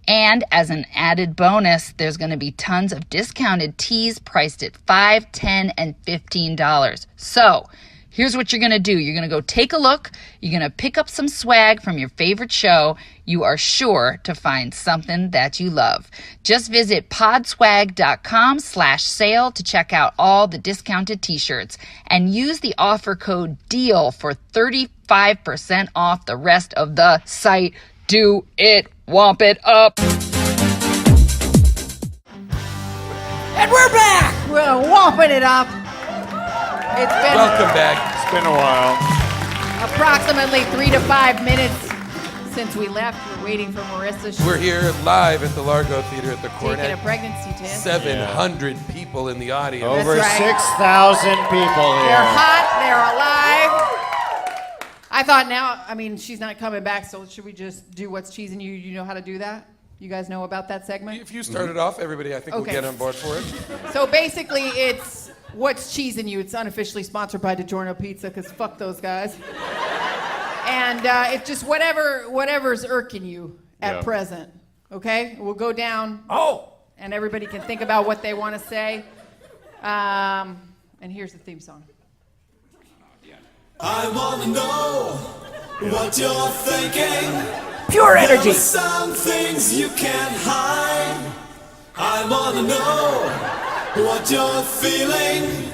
And as an added bonus, there's going to be tons of discounted tees priced at $5, $10, and $15. So here's what you're going to do. You're going to go take a look. You're going to pick up some swag from your favorite show. You are sure to find something that you love. Just visit podswag.com/sale to check out all the discounted t-shirts and use the offer code DEAL for 35% off the rest of the site. Do it. Womp it up. And we're back. We're womping it up. It's been Welcome back. It's been a while. approximately 3 to 5 minutes since we left. We're waiting for Marissa. She's We're here live at the Largo Theater at the taking a Cornet. pregnancy test. 700 people in the audience. Over right. 6,000 people here. They're hot. They're alive. I thought she's not coming back, so should we just do what's cheesing you? You know how to do that? You guys know about that segment? If you started off, everybody I think will Okay. get on board for it. So basically, it's what's cheesing you. It's unofficially sponsored by Digiorno Pizza, because fuck those guys. And it's just whatever's irking you at present. Okay? We'll go down. And everybody can think about what they want to say. And here's the theme song. I wanna know what you're thinking. Pure energy. Some things you can't hide. I wanna know what you're feeling.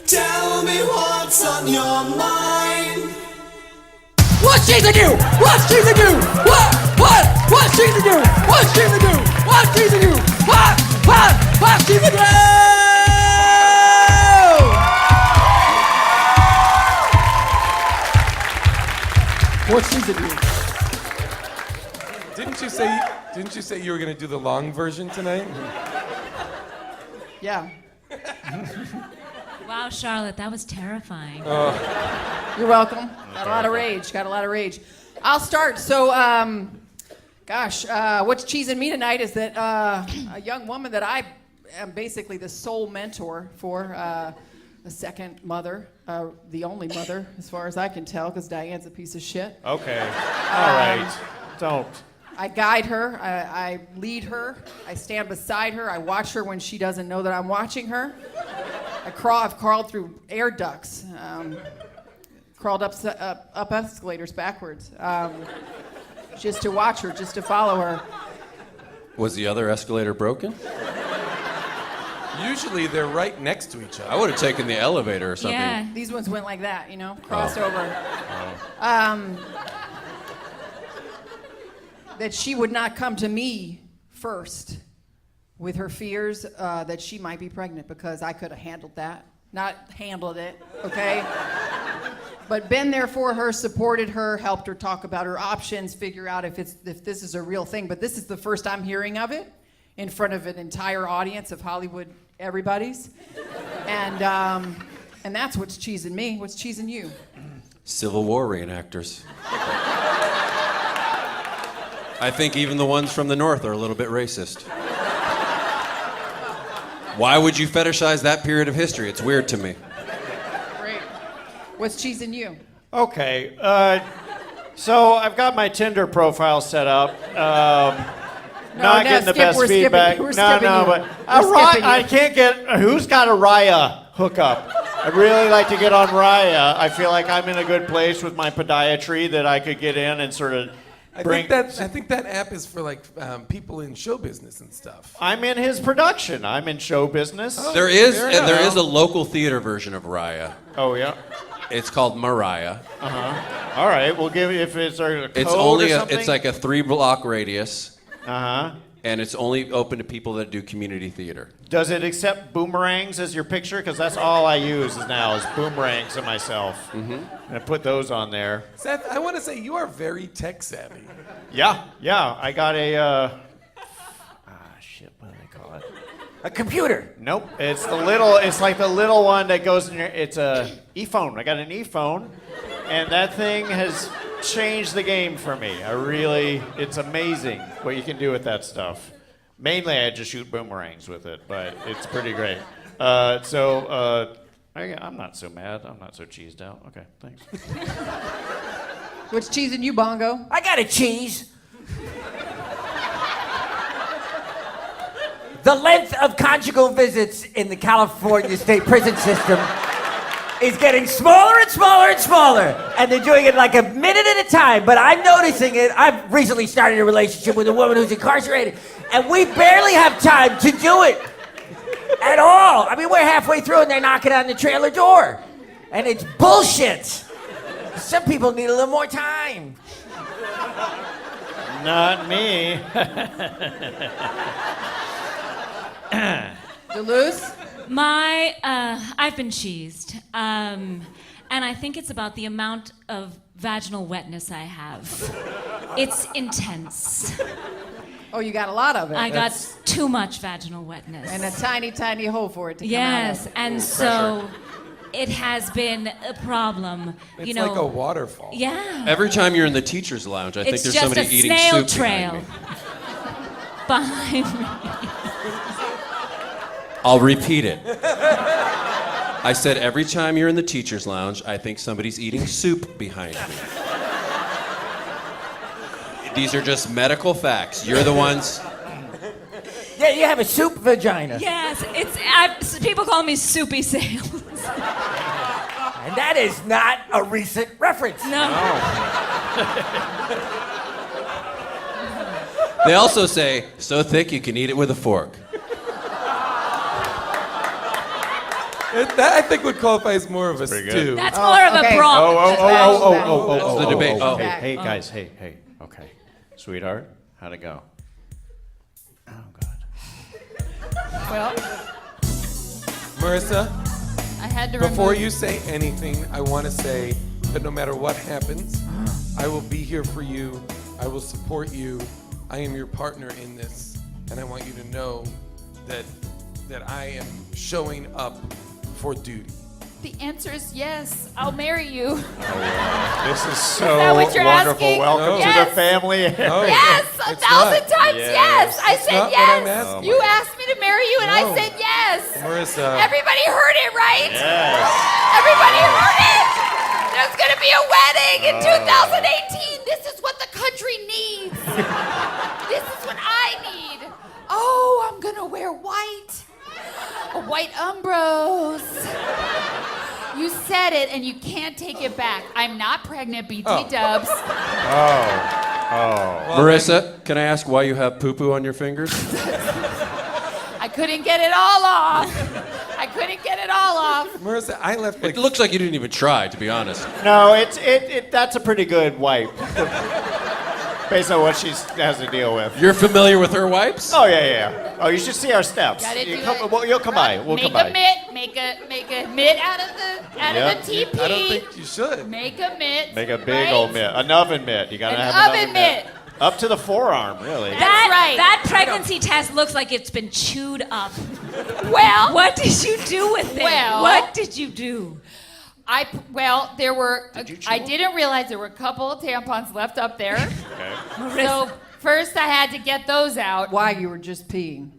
Tell me what's on your mind. What's cheesing you? What's cheesing you? What's cheesing you? What's cheesing you? What's cheesing you? What's cheesing you? What's cheesing you? Didn't you say you were going to do the long version tonight? Yeah. Wow, Charlotte, that was terrifying. You're welcome. Got a lot of rage. I'll start. So, what's cheesing me tonight is that a young woman that I am basically the sole mentor for, a second mother, the only mother, as far as I can tell, because Diane's a piece of shit. Okay. All right. Don't. I guide her. I lead her. I stand beside her. I watch her when she doesn't know that I'm watching her. I've crawled through air ducts, crawled up escalators backwards, just to watch her, just to follow her. Was the other escalator broken? Usually they're right next to each other. I would have taken the elevator or something. Yeah. These ones went like that, crossed over. That she would not come to me first with her fears that she might be pregnant, because I could have handled that. Not handled it, okay? But been there for her, supported her, helped her talk about her options, figure out if this is a real thing. But this is the first I'm hearing of it in front of an entire audience of Hollywood everybody's. And that's what's cheesing me. What's cheesing you? Civil War reenactors. I think even the ones from the North are a little bit racist. Why would you fetishize that period of history? It's weird to me. Great. What's cheesing you? Okay. So I've got my Tinder profile set up. Not getting the best feedback. We're skipping you. But We're skipping you. I can't get. Who's got a Raya hookup? I'd really like to get on Raya. I feel like I'm in a good place with my podiatry that I could get in and sort of bring. I think that app is for people in show business and stuff. I'm in his production. I'm in show business. Oh, There is fair enough. a local theater version of Raya. Oh yeah. It's called Mariah. All right. We'll give you if it's a code It's only or something. it's like a 3-block radius. Uh-huh. And it's only open to people that do community theater. Does it accept boomerangs as your picture? Because that's all I use now is boomerangs of myself. Mm-hmm. And I put those on there. Seth, I want to say you are very tech savvy. Yeah. I got a, what do they call it? A computer. Nope. It's like the little one that goes in your, it's a e-phone. I got an e-phone, and that thing has changed the game for me. It's amazing what you can do with that stuff. Mainly I just shoot boomerangs with it, but it's pretty great. I'm not so mad. I'm not so cheesed out. Okay, thanks. What's cheesing you, Bongo? I got a cheese. The length of conjugal visits in the California state prison system is getting smaller and smaller and smaller. And they're doing it like a minute at a time. But I'm noticing it. I've recently started a relationship with a woman who's incarcerated. And we barely have time to do it at all. I mean, we're halfway through and they're knocking on the trailer door. And it's bullshit. Some people need a little more time. Not me. Duluth? I've been cheesed. And I think it's about the amount of vaginal wetness I have. It's intense. Oh, you got a lot of it. I got too much vaginal wetness. And a tiny, tiny hole for it to come out Yes, of. and so it has been a problem. It's like a waterfall. Yeah. Every time you're in the teacher's lounge, I think It's there's just somebody a eating snail soup trail behind me. behind me. I'll repeat it. I said every time you're in the teacher's lounge, I think somebody's eating soup behind me. These are just medical facts. You're the ones. Yeah, you have a soup vagina. Yes, people call me Soupy Sales. And that is not a recent reference. No. They also say, so thick you can eat it with a fork. That I think would qualify as more of a stew. That's more of a broth. That's the debate. Oh. Hey, guys, hey. Okay. Sweetheart, how'd it go? Oh, God. Well, Marissa, I had to before remove... you say anything, I want to say that no matter what happens, I will be here for you. I will support you. I am your partner in this, and I want you to know that I am showing up for duty. The answer is yes. I'll marry you. This is so that what you're wonderful. asking? Welcome Yes. to the family. No, Yes, it's 1,000 not. times yes. I It's said not what yes. I'm asking. You asked me to marry you, and I No. said yes. Marissa. Everybody heard it, right? Yes. Everybody heard it. There's gonna be a wedding in 2018. This is what the country needs. This is what I need. Oh, I'm gonna wear white. A white Umbros. You said it, and you can't take it back. I'm not pregnant, BT Dubs. Marissa, can I ask why you have poo-poo on your fingers? I couldn't get it all off. Marissa, I left like It looks like you didn't even try, to be honest. No, that's a pretty good wipe. Based on what she has to deal with. You're familiar with her wipes? Oh, yeah. Oh, you should see our steps. Gotta do it. You'll come by. We'll come by. Make a mitt out of the TP. I don't think you should. Make a mitt. Make a big right? old mitt. An oven mitt. You gotta An have an oven mitt. Up to the forearm, really. That's right. That pregnancy test looks like it's been chewed up. Well, What did you do with it? Well- What did you do? there were. I didn't realize there were a couple of tampons left up there. Okay. So first I had to get those out. Why you were just peeing.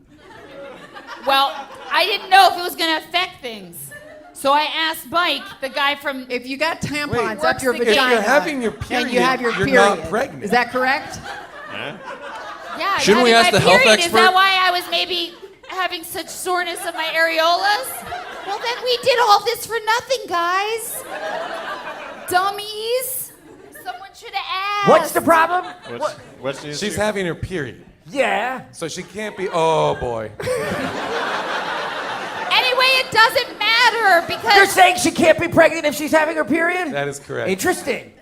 Well, I didn't know if it was going to affect things. So I asked Mike, the guy from... If you got tampons Wait, up your if vagina, you're having your and you have your period, period, you're not pregnant. Is that correct? Yeah, Shouldn't we having ask my the health period. Is expert? that why I was maybe having such soreness of my areolas? Well, then we did all this for nothing, guys. Dummies. Someone should have asked. What's the problem? What's the issue? She's having her period. Yeah. So she can't be, oh boy. Anyway, it doesn't matter because... You're saying she can't be pregnant if she's having her period? That is correct. Interesting.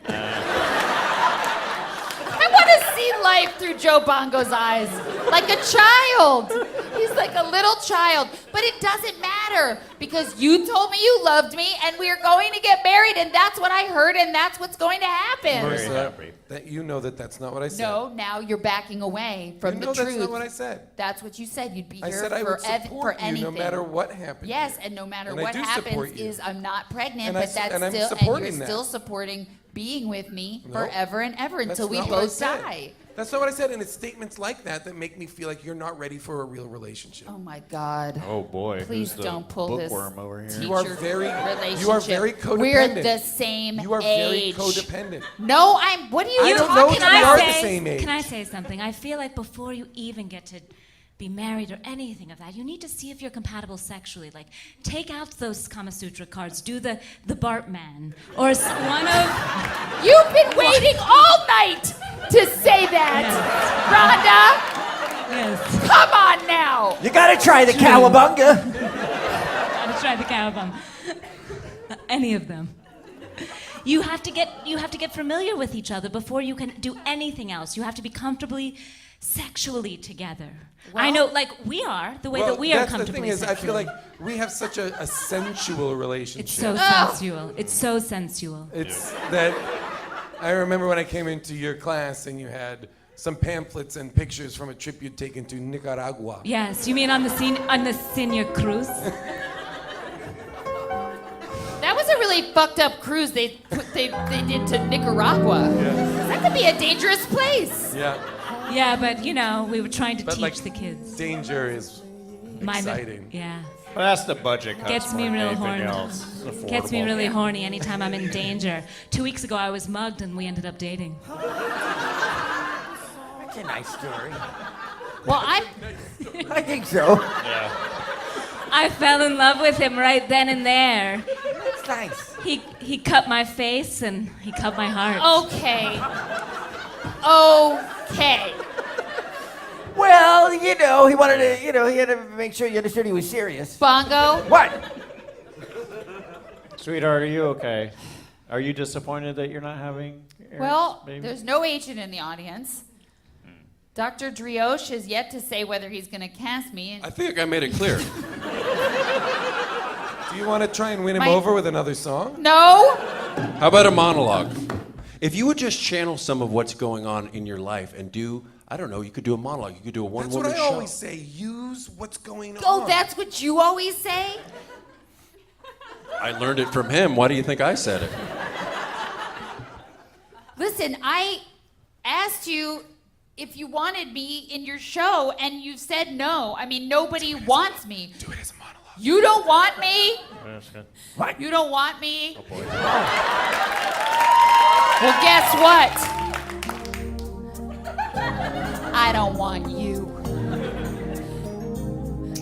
I want to see life through Joe Bongo's eyes. Like a child. He's like a little child. But it doesn't matter because you told me you loved me and we're going to get married and that's what I heard and that's what's going to happen. Marissa, that you know that's not what I said. No, now you're backing away from the truth. That's not what I said. That's what you said. You'd be I here said I would support for anything. you no matter what happens. Yes, and no matter And I what do happens support you. is I'm not pregnant, And but I- that's and I'm still supporting and you're that. still supporting being with me No. forever and ever That's until we not what I both said. die. That's not what I said, and it's statements like that make me feel like you're not ready for a real relationship. Oh my God. Oh boy, Please who's the don't pull this bookworm over here? teacher You are very relationship. codependent. We're the same You are very age. codependent. No, what are you I don't know talking that we about? are the same age. Can I say something? I feel like before you even get to be married or anything of that, you need to see if you're compatible sexually. Like, take out those Kama Sutra cards, do the Bartman, or one of... You've been waiting all night to say that, Rhonda. Yes. Come on now. You gotta try the cowabunga. Gotta try the cowabunga. Any of them. You have to get familiar with each other before you can do anything else. You have to be comfortably sexually together. I know, like we are, the way that we are comfortably the thing is, I feel sexually. like we have such a sensual relationship. It's so sensual. It's so sensual. It's that I remember when I came into your class and you had some pamphlets and pictures from a trip you'd taken to Nicaragua. Yes, you mean on the senior cruise? That was a really fucked up cruise they did to Nicaragua. Yeah. That could be a dangerous place. Yeah. Yeah, but you know, we were trying to But teach like, the kids. danger is exciting. Yeah. Well, that's the budget cuts Gets me more than real anything horny. else. It's Gets me affordable. really horny anytime I'm in danger. 2 weeks ago, I was mugged and we ended up dating. That's a nice story. Well, I think so. Yeah. I fell in love with him right then and there. That's nice. He cut my face and he cut my heart. Okay. Okay. Well, you know, he wanted to, he had to make sure you understood he was serious. Bongo. What? Sweetheart, are you okay? Are you disappointed that you're not having Eric's Well, baby? there's no agent in the audience. Dr. Drioche has yet to say whether he's going to cast me. I think I made it clear. Do you want to try and win him My- over with another song? No. How about a monologue? If you would just channel some of what's going on in your life and do, I don't know, you could do a monologue. You could do a That's one-woman what I show. always say. Use what's going on. Oh, that's what you always say? I learned it from him. Why do you think I said it? Listen, I asked you if you wanted me in your show, and you said no. I mean, nobody wants me. Do it as a monologue. You don't want me? That's good. What? You don't want me? Oh, boy. Well, guess what? I don't want you.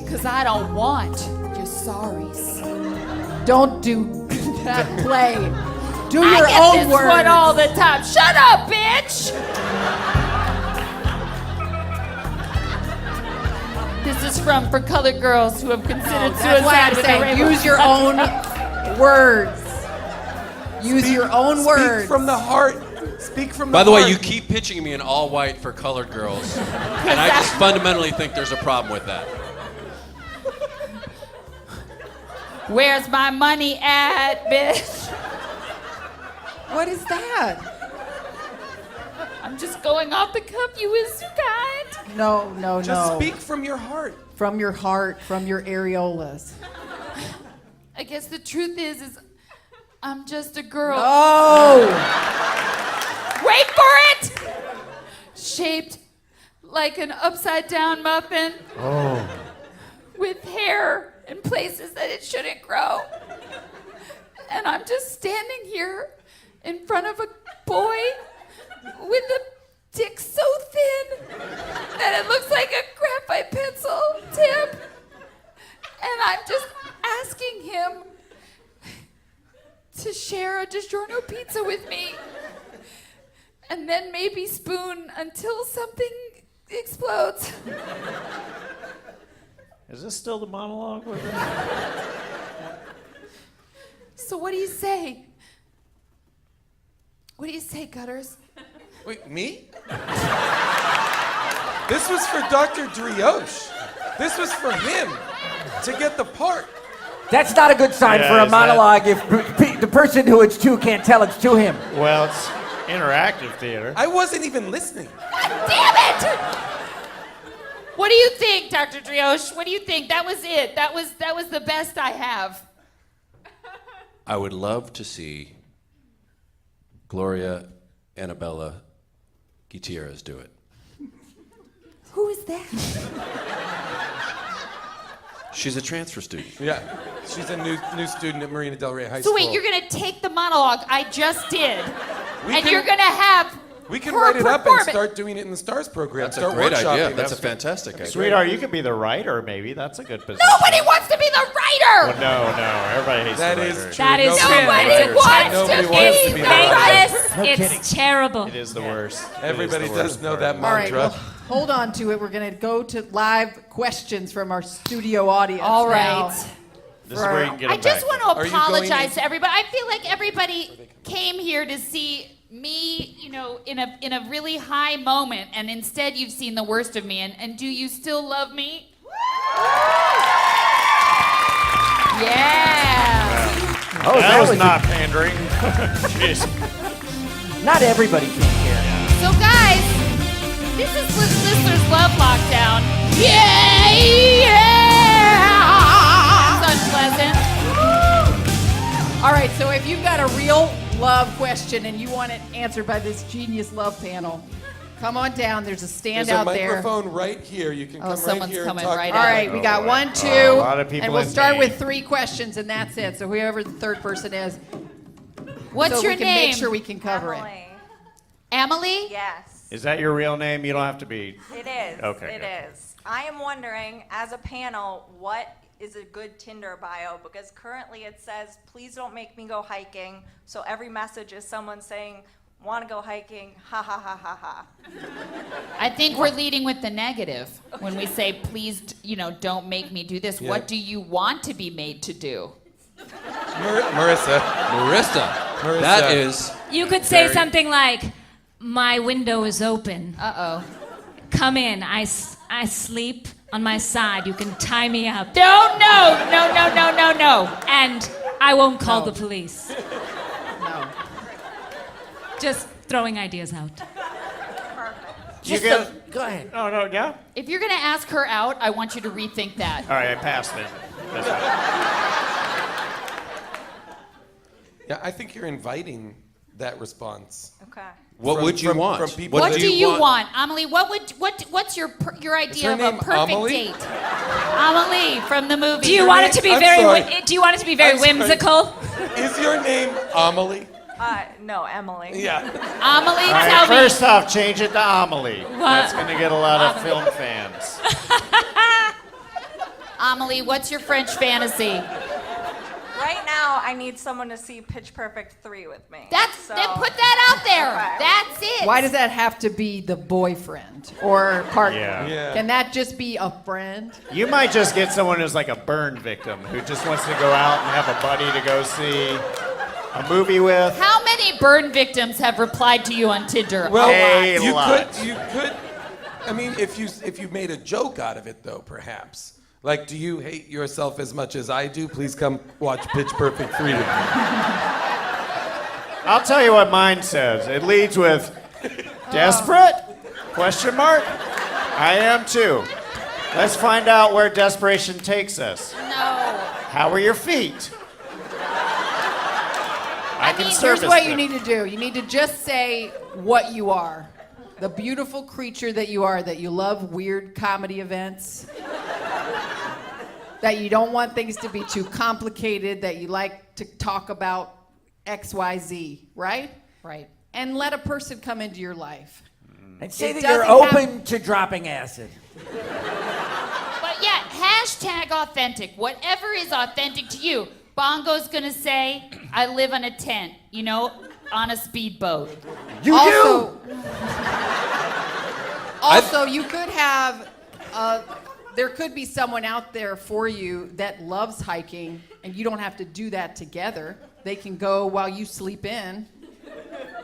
Because I don't want your sorries. Don't do that play. Do I your get own this words. one all the time. Shut up, bitch! This is for colored girls who have considered That's why suicide I'm with a saying rainbow. use your own words. Use your own words. Speak from the heart. Speak from the By the way, heart. you keep pitching me in all white for colored girls. And I just fundamentally think there's a problem with that. Where's my money at, bitch? What is that? I'm just going off the cuff. You was kind. No. Just speak from your heart. From your heart, from your areolas. I guess the truth is I'm just a girl. Oh! Wait for it! Shaped like an upside down muffin. Oh. With hair in places that it shouldn't grow. And I'm just standing here in front of a boy with a dick so thin that it looks like a graphite pencil tip. And I'm just asking him to share a Digiorno pizza with me. And then maybe spoon until something explodes. Is this still the monologue with him? So what do you say? What do you say, Gutters? Wait, me? This was for Dr. Drioche. This was for him to get the part. That's not a good sign Yeah, for a is that- monologue if the person who it's to can't tell it's to him. Well, it's interactive theater. I wasn't even listening. Damn it! What do you think, Dr. Drioche? What do you think? That was it. That was the best I have. I would love to see Gloria Annabella Gutierrez do it. Who is that? She's a transfer student. Yeah, she's a new student at Marina Del Rey High So School. wait, you're gonna take the monologue I just did, We and can- you're gonna have We can her write it up and perform it. start doing it in the STARS program. That's a start great workshopping. idea. That's a fantastic idea. Sweetheart, you could be the writer, maybe. That's a good position. Nobody wants to be the writer. Well, no. Everybody hates That the is writer. true. That is Nobody true. Nobody writers. wants Nobody to wants be to be the the writer. writer. Thankless. It's terrible. It is the worst. It is the Everybody worst does know that part. All right, mantra. well, hold on to it. We're going to go to live questions from our studio audience. All right. now. This is where you can get I them just back. want Are to you going apologize to- to everybody. I feel like everybody came here to see me, in a really high moment, and instead you've seen the worst of me. And do you still love me? Yeah. Oh, That was not pandering. Jeez. Not everybody can care. So guys, this is Listener's Love Lockdown. Yeah. That's unpleasant. All right, so if you've got a real love question and you want it answered by this genius love panel, come on down. There's a stand There's a out there. microphone right here. You can come right someone's here and coming talk. right All out. right, we got 1, 2, a lot of people and we'll in start pain. with 3 questions, and that's it. So whoever the third person is, What's so your we can name? make sure we can cover it. Emily? Yes, Is that your real name? You don't have to be. it is. Okay, It good. is. I am wondering, as a panel, what is a good Tinder bio? Because currently it says, please don't make me go hiking. So every message is someone saying, want to go hiking, ha ha ha ha ha. I think we're leading with the negative when we say, please, don't make me do this. Yeah. What do you want to be made to do? Marissa. That is. You could say Very- something like, my window is open. Uh-oh. Come in. I sleep on my side. You can tie me up. No. And I won't call No. the police. No. Just throwing ideas out. You get. Go ahead. No, yeah? If you're going to ask her out, I want you to rethink that. All right, I passed then. That's fine. Yeah, I think you're inviting that response. Okay. What From- would you from- want? from people What that do you want? Amelie, what's your idea her of name a perfect Amelie? date? Amelie from the movie. Do you Your want name- it to be I'm very? sorry. Do you want it to be very I'm sorry. whimsical? Is your name Amelie? No, Emily. Yeah. Amelie, All right, tell me. first off, change it to Amelie. That's going to get a lot of film fans. Amelie, what's your French fantasy? Right now, I need someone to see Pitch Perfect 3 with me. Then put that out there. Okay. That's it. Why does that have to be the boyfriend or partner? Yeah. Can that just be a friend? You might just get someone who's like a burn victim who just wants to go out and have a buddy to go see a movie with. How many burn victims have replied to you on Tinder? Well, A you lot. could. I mean, if you made a joke out of it, though, perhaps. Like, do you hate yourself as much as I do? Please come watch Pitch Perfect 3 with me. I'll tell you what mine says. It leads with desperate? Question mark? I am too. Let's find out where desperation takes us. No. How are your feet? I can Here's service what you them. need to do. You need to just say what you are. The beautiful creature that you are, that you love weird comedy events, that you don't want things to be too complicated, that you like to talk about XYZ, right? Right. And let a person come into your life. And say It that you're doesn't have- open to dropping acid. But yeah, hashtag authentic. Whatever is authentic to you. Bongo's gonna say, I live on a tent, on a speedboat. You Also, you could have, there could be someone out there for you that loves hiking, and you don't have to do that together. They can go while you sleep in.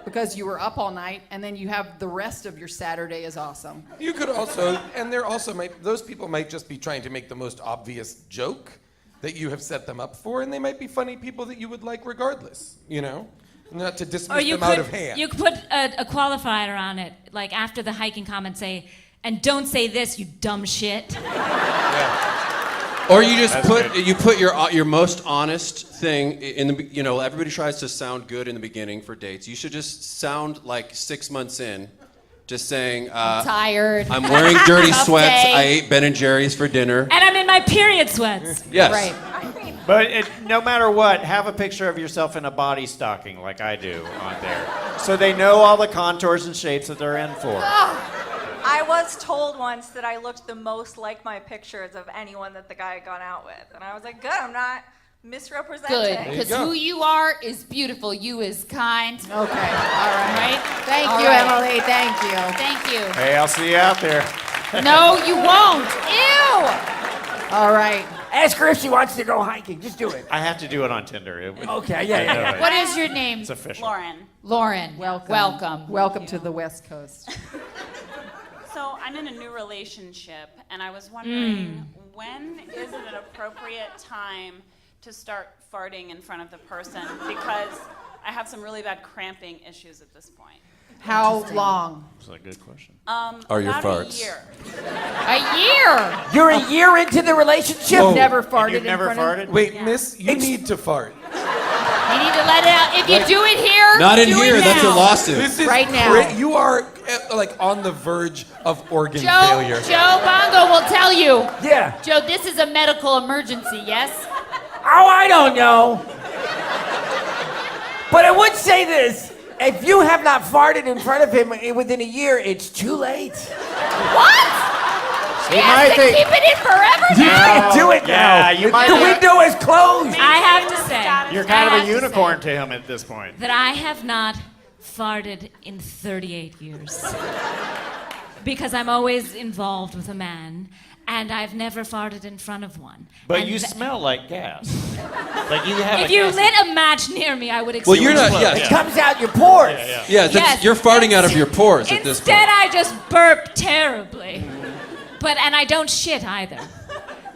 because you were up all night, and then you have the rest of your Saturday is awesome. You could also, and there also might, those people might just be trying to make the most obvious joke that you have set them up for, and they might be funny people that you would like regardless, you know? Not to dismiss them out of hand. You could put a qualifier on it, like after the hiking comment, say, and don't say this, you dumb shit. Or you just put your most honest thing in the, you know, everybody tries to sound good in the beginning for dates. You should just sound like 6 months in, just saying, I'm tired. I'm wearing dirty Tough sweats. day. I ate Ben & Jerry's for dinner. And I'm in my period sweats. Yes. Right. But no matter what, have a picture of yourself in a body stocking like I do on there. So they know all the contours and shapes that they're in for. I was told once that I looked the most like my pictures of anyone that the guy had gone out with. And I was like, good, I'm not misrepresenting. Good, because who you are is beautiful. You is kind. Okay, all right. Right? Thank All you, right. Emily, thank you. Thank you. Hey, I'll see you out there. No, you won't. Ew. All right. Ask her if she wants to go hiking. Just do it. I have to do it on Tinder. Okay, yeah. What is your name? It's official. Lauren. Welcome. Welcome to the West Coast. So I'm in a new relationship, and I was wondering, when is it an appropriate time to start farting in front of the person? Because I have some really bad cramping issues at this point. How long? That's a good question. Are your About farts? a year. A year. You're a year into the relationship? Whoa. Never farted You've never in front farted? Wait, miss, you need to fart. You need to let it out. If you do it here, Not in do here. it That's a now. lawsuit. This is Right now. You are like on the verge of organ Joe failure. Bongo will tell you. Yeah. Joe, this is a medical emergency, yes? Oh, I don't know. But I would say this. If you have not farted in front of him within a year, it's too late. What? He You has might to think- keep it in forever You now? can't do it now. Yeah, you might The be- window is closed. I have to say You're kind I of have a to unicorn say to him at this point. that I have not farted in 38 years. Because I'm always involved with a man, and I've never farted in front of one. But And you smell like gas. Like you have if a you gas. lit a match near me, I would Well, you're not. explode. It Yeah. comes out your pores. Yeah. That's, Yes. You're farting out of your pores at this Instead, point. I just burp terribly. And I don't shit either.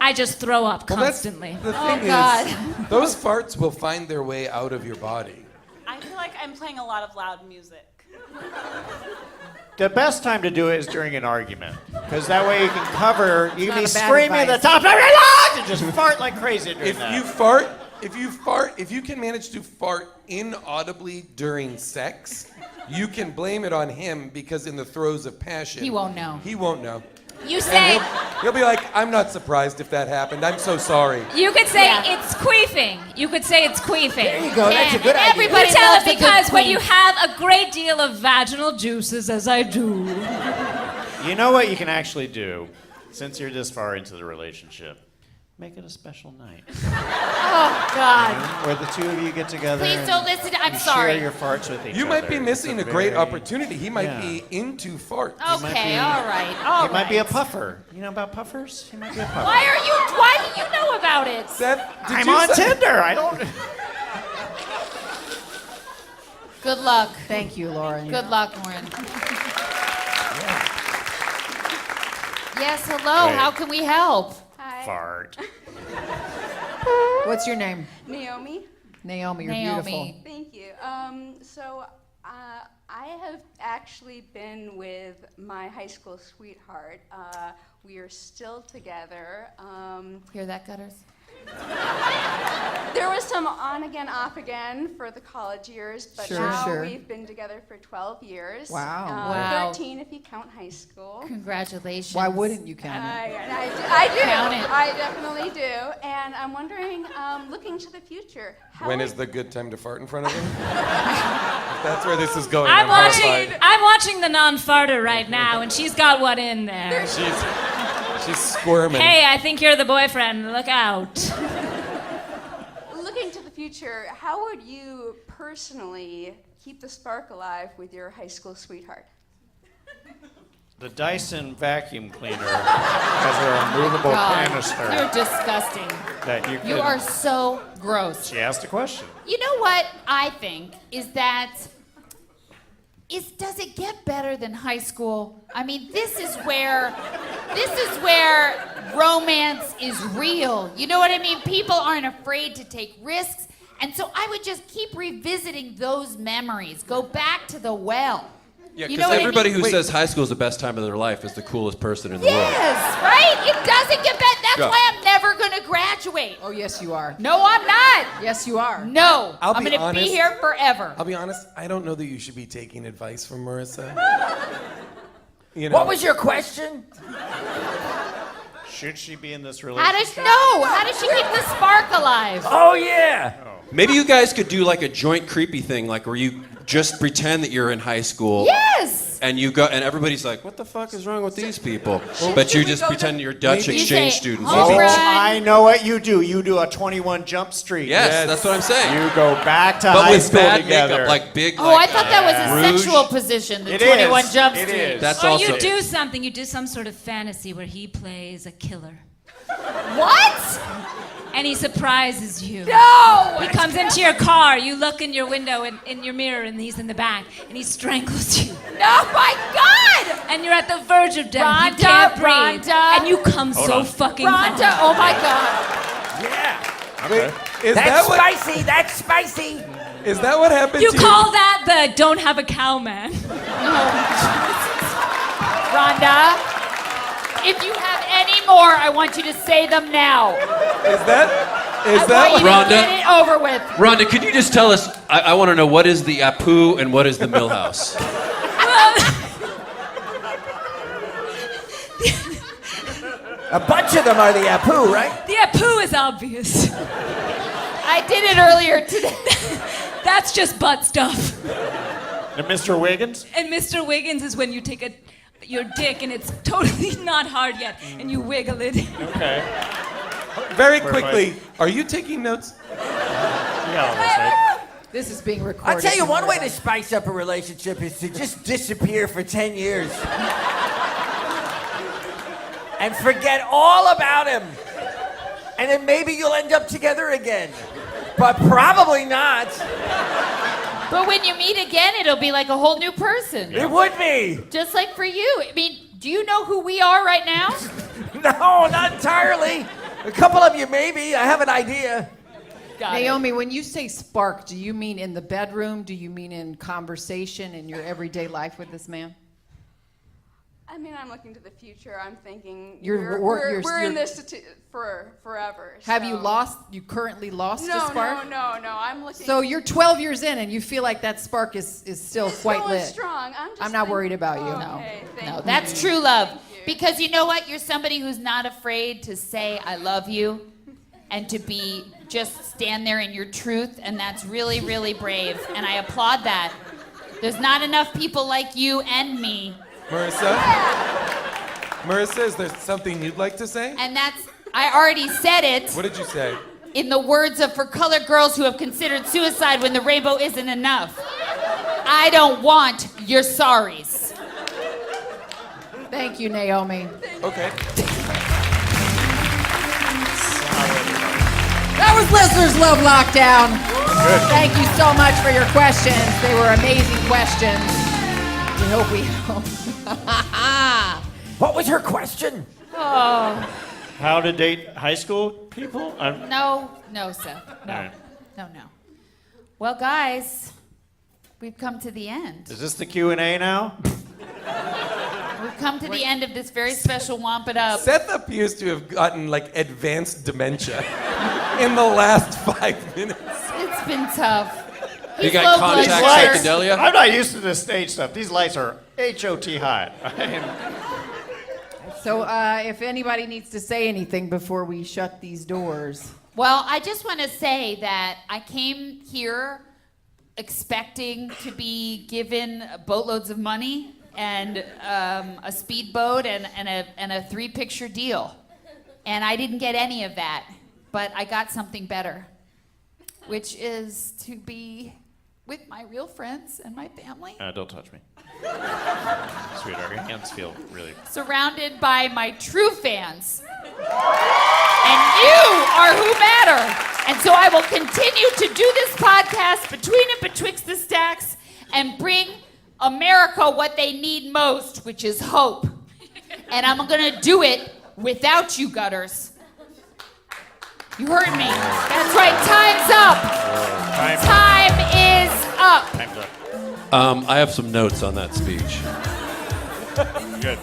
I just throw up Well, that's constantly. the thing God. is, those farts will find their way out of your body. I feel like I'm playing a lot of loud music. The best time to do it is during an argument, because that way you can cover. You can be not a bad screaming at the advice. top, and just fart like crazy during If that. you can manage to fart inaudibly during sex, you can blame it on him because in the throes of passion, He won't know. He won't know. You And say, he'll be like, I'm not surprised if that happened. I'm so sorry. you could say Yeah. it's queefing. You could say it's queefing. There you go. That's a And good idea. everybody You tell loves it a good because when queef. you have a great deal of vaginal juices, as I do. You know what you can actually do, since you're this far into the relationship? Make it a special night Oh, God. where the two of you get together. Please and don't listen. I'm you sorry. Share your farts with each You other. might be missing a great very- opportunity. He might Yeah. be into farts. Okay, all right. All He might be a right. puffer. You know about puffers? He might be a puffer. Why do you know about it? Seth, did I'm you on say- Tinder. I don't. Good luck. Thank you, Lauren. Good luck, Lauren. Yes, hello. Wait. How can we help? Hi. Fart. What's your name? Naomi. Naomi, you're Naomi. beautiful. Thank you. I have actually been with my high school sweetheart. We are still together. Hear that, Gutters? There was some on again, off again for the college years, but Sure, now sure. we've been together for 12 years. Wow. Wow. 13 if you count high school. Congratulations. Why wouldn't you count it? I do. Count it. I definitely do. And I'm wondering, looking to the future, how When would- is the good time to fart in front of him? If that's where this is going. I'm horrified. watching the non-farter right now, and she's got one in there. She's squirming. Hey, I think you're the boyfriend. Look out. Looking to the future, how would you personally keep the spark alive with your high school sweetheart? The Dyson vacuum cleaner has a removable God, canister. you're disgusting. That you You could- are so gross. She asked a question. You know what I think is that does it get better than high school? I mean, this is where romance is real. You know what I mean? People aren't afraid to take risks. And so I would just keep revisiting those memories. Go back to the well. Yeah, You because know what I everybody mean? who says high school is the best time of their life is the coolest person in the world. Yes, right? It doesn't get better. That's Yeah. why I'm never going to graduate. Oh, yes, you are. No, I'm not. Yes, you are. No, I'll I'm be going to be honest. here forever. I'll be honest, I don't know that you should be taking advice from Marissa. You know, What was your question? Should she be in this How relationship? does she keep the spark alive? Oh, yeah. Maybe you guys could do like a joint creepy thing, like where you just pretend that you're in high school. Yes. And you go, and everybody's like, "What the fuck is wrong with these people?" But you just pretend you're Dutch Maybe- exchange You say, students. "Home Oh, run." I know what you do. You do a 21 Jump Street. Yes, that's what I'm saying. You go back to But high with school bad together. makeup, like big. Oh, I like, thought that was a rouge. sexual position, the It 21 is. Jump It Street. is. That's Or also. you do something. You do some sort of fantasy where he plays a killer. What? And he surprises you. No! He comes into your car, you look in your window in your mirror, and he's in the back, and he strangles you. No, my God! And you're at the verge of death. You Rhonda, can't breathe. Rhonda. And you come so on. fucking Rhonda, hard. oh my God. Yeah. Wait, is That's that what? spicy. That's spicy. Is that what happened You to call that the don't have a cow man. Rhonda, if you have any more, I want you to say them now. Is that I want what? you to Rhonda? get it over with. Rhonda, could you just tell us? I want to know what is the Apu and what is the Millhouse? A bunch of them are the Apu, right? The Apu is obvious. I did it earlier today. That's just butt stuff. And Mr. Wiggins? And Mr. Wiggins is when you take your dick and it's totally not hard yet, and you wiggle it. Okay. Very quickly, are you taking notes? Yeah, all this, right? This is being recorded. I'll tell you one way to spice up a relationship is to just disappear for 10 years. And forget all about him. And then maybe you'll end up together again. But probably not. But when you meet again, it'll be like a whole new person. It would be. Just like for you. I mean, do you know who we are right now? No, not entirely. A couple of you maybe. I have an idea. Got it. Naomi, when you say spark, do you mean in the bedroom? Do you mean in conversation in your everyday life with this man? I mean, I'm looking to the future. I'm thinking You're- we're in you're- this for forever. Have so- you currently lost No, a spark? no. I'm looking. So you're 12 years in and you feel like that spark is still It's quite going lit. strong. I'm not worried about you. Okay, thank No, you. that's true love. Because you know what? You're somebody who's not afraid to say, I love you, and to be just stand there in your truth, and that's really, really brave. And I applaud that. There's not enough people like you and me. Marissa, is there something you'd like to say? And that's, I already said it What did you say? in the words of For Colored Girls Who Have Considered Suicide When the Rainbow Isn't Enough. I don't want your sorries. Thank you, Naomi. Okay. That was Listeners Love Lockdown. Thank you so much for your questions. They were amazing questions. We hope we helped. What was her question? Oh, How to date high school people? no, Seth. No, All right. no. Well, guys, we've come to the end. Is this the Q&A now? We've come to the end of this very special Womp It Up. Seth appears to have gotten like advanced dementia in the last 5 minutes. It's been tough. You He's got low blood contact sugar. psychedelia? I'm not used to this stage stuff. These lights are H-O-T hot. So if anybody needs to say anything before we shut these doors. Well, I just want to say that I came here expecting to be given boatloads of money and a speedboat and a 3-picture deal. And I didn't get any of that, but I got something better, which is to be with my real friends and my family, Don't touch me. Sweetheart, your hands feel really... surrounded by my true fans. And you are who matter. And so I will continue to do this podcast between and betwixt the stacks and bring America what they need most, which is hope. And I'm gonna do it without you gutters. You heard me. That's right, time's up. Time is up. Time's up. I have some notes on that speech. Good.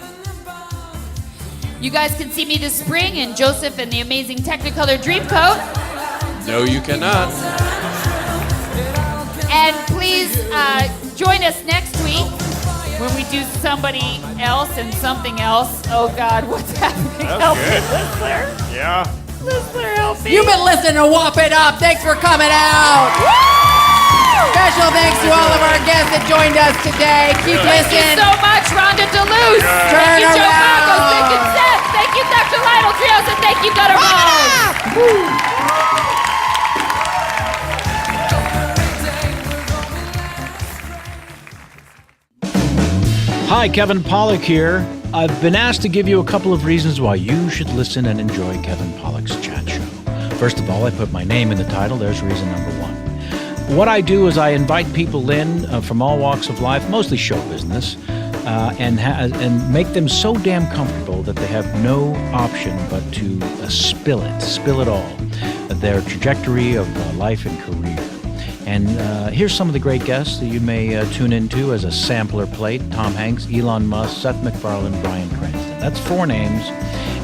You guys can see me this spring in Joseph and the Amazing Technicolor Dreamcoat. No, you cannot. And please join us next week when we do somebody else and something else. Oh God, what's happening? Help me, Listener. Yeah. Listener, help me. You've been listening to Womp It Up. Thanks for coming out. Special thanks to all of our guests that joined us today. Keep listening. Thank you so much, Rhonda Deleuze. Thank you, Joe Marcos. Thank you, Seth. Thank you, Dr. Lionel Trios. And thank you, Gutter Balls. Hi, Kevin Pollak here. I've been asked to give you a couple of reasons why you should listen and enjoy Kevin Pollak's chat show. First of all, I put my name in the title. There's reason number one. What I do is I invite people in from all walks of life, mostly show business, and make them so damn comfortable that they have no option but to spill it all, their trajectory of life and career. And here's some of the great guests that you may tune into as a sampler plate: Tom Hanks, Elon Musk, Seth MacFarlane, Bryan Cranston. That's 4 names,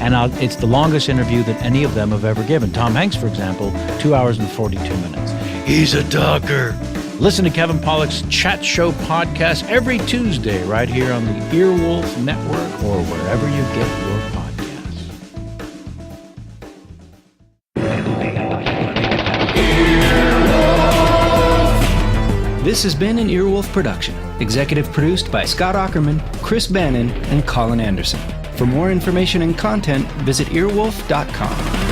and it's the longest interview that any of them have ever given. Tom Hanks, for example, 2 hours and 42 minutes. He's a talker. Listen to Kevin Pollak's Chat Show podcast every Tuesday right here on the Earwolf Network or wherever you get your podcasts. This has been an Earwolf production, executive produced by Scott Aukerman, Chris Bannon, and Colin Anderson. For more information and content, visit earwolf.com.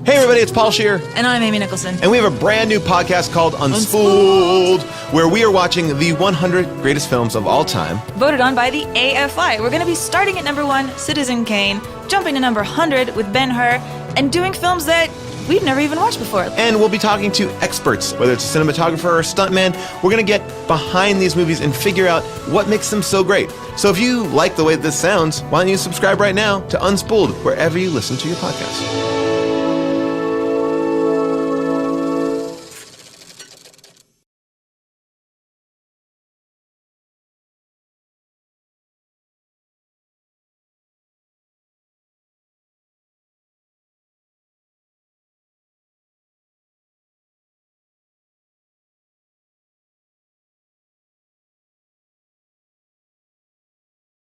Hey everybody, it's Paul Scheer. And I'm Amy Nicholson. And we have a brand new podcast called Unspooled, where we are watching the 100 greatest films of all time. Voted on by the AFI. We're going to be starting at number 1, Citizen Kane, jumping to number 100 with Ben-Hur, and doing films that we've never even watched before. And we'll be talking to experts, whether it's a cinematographer or a stuntman. We're going to get behind these movies and figure out what makes them so great. So if you like the way this sounds, why don't you subscribe right now to Unspooled, wherever you listen to your podcasts.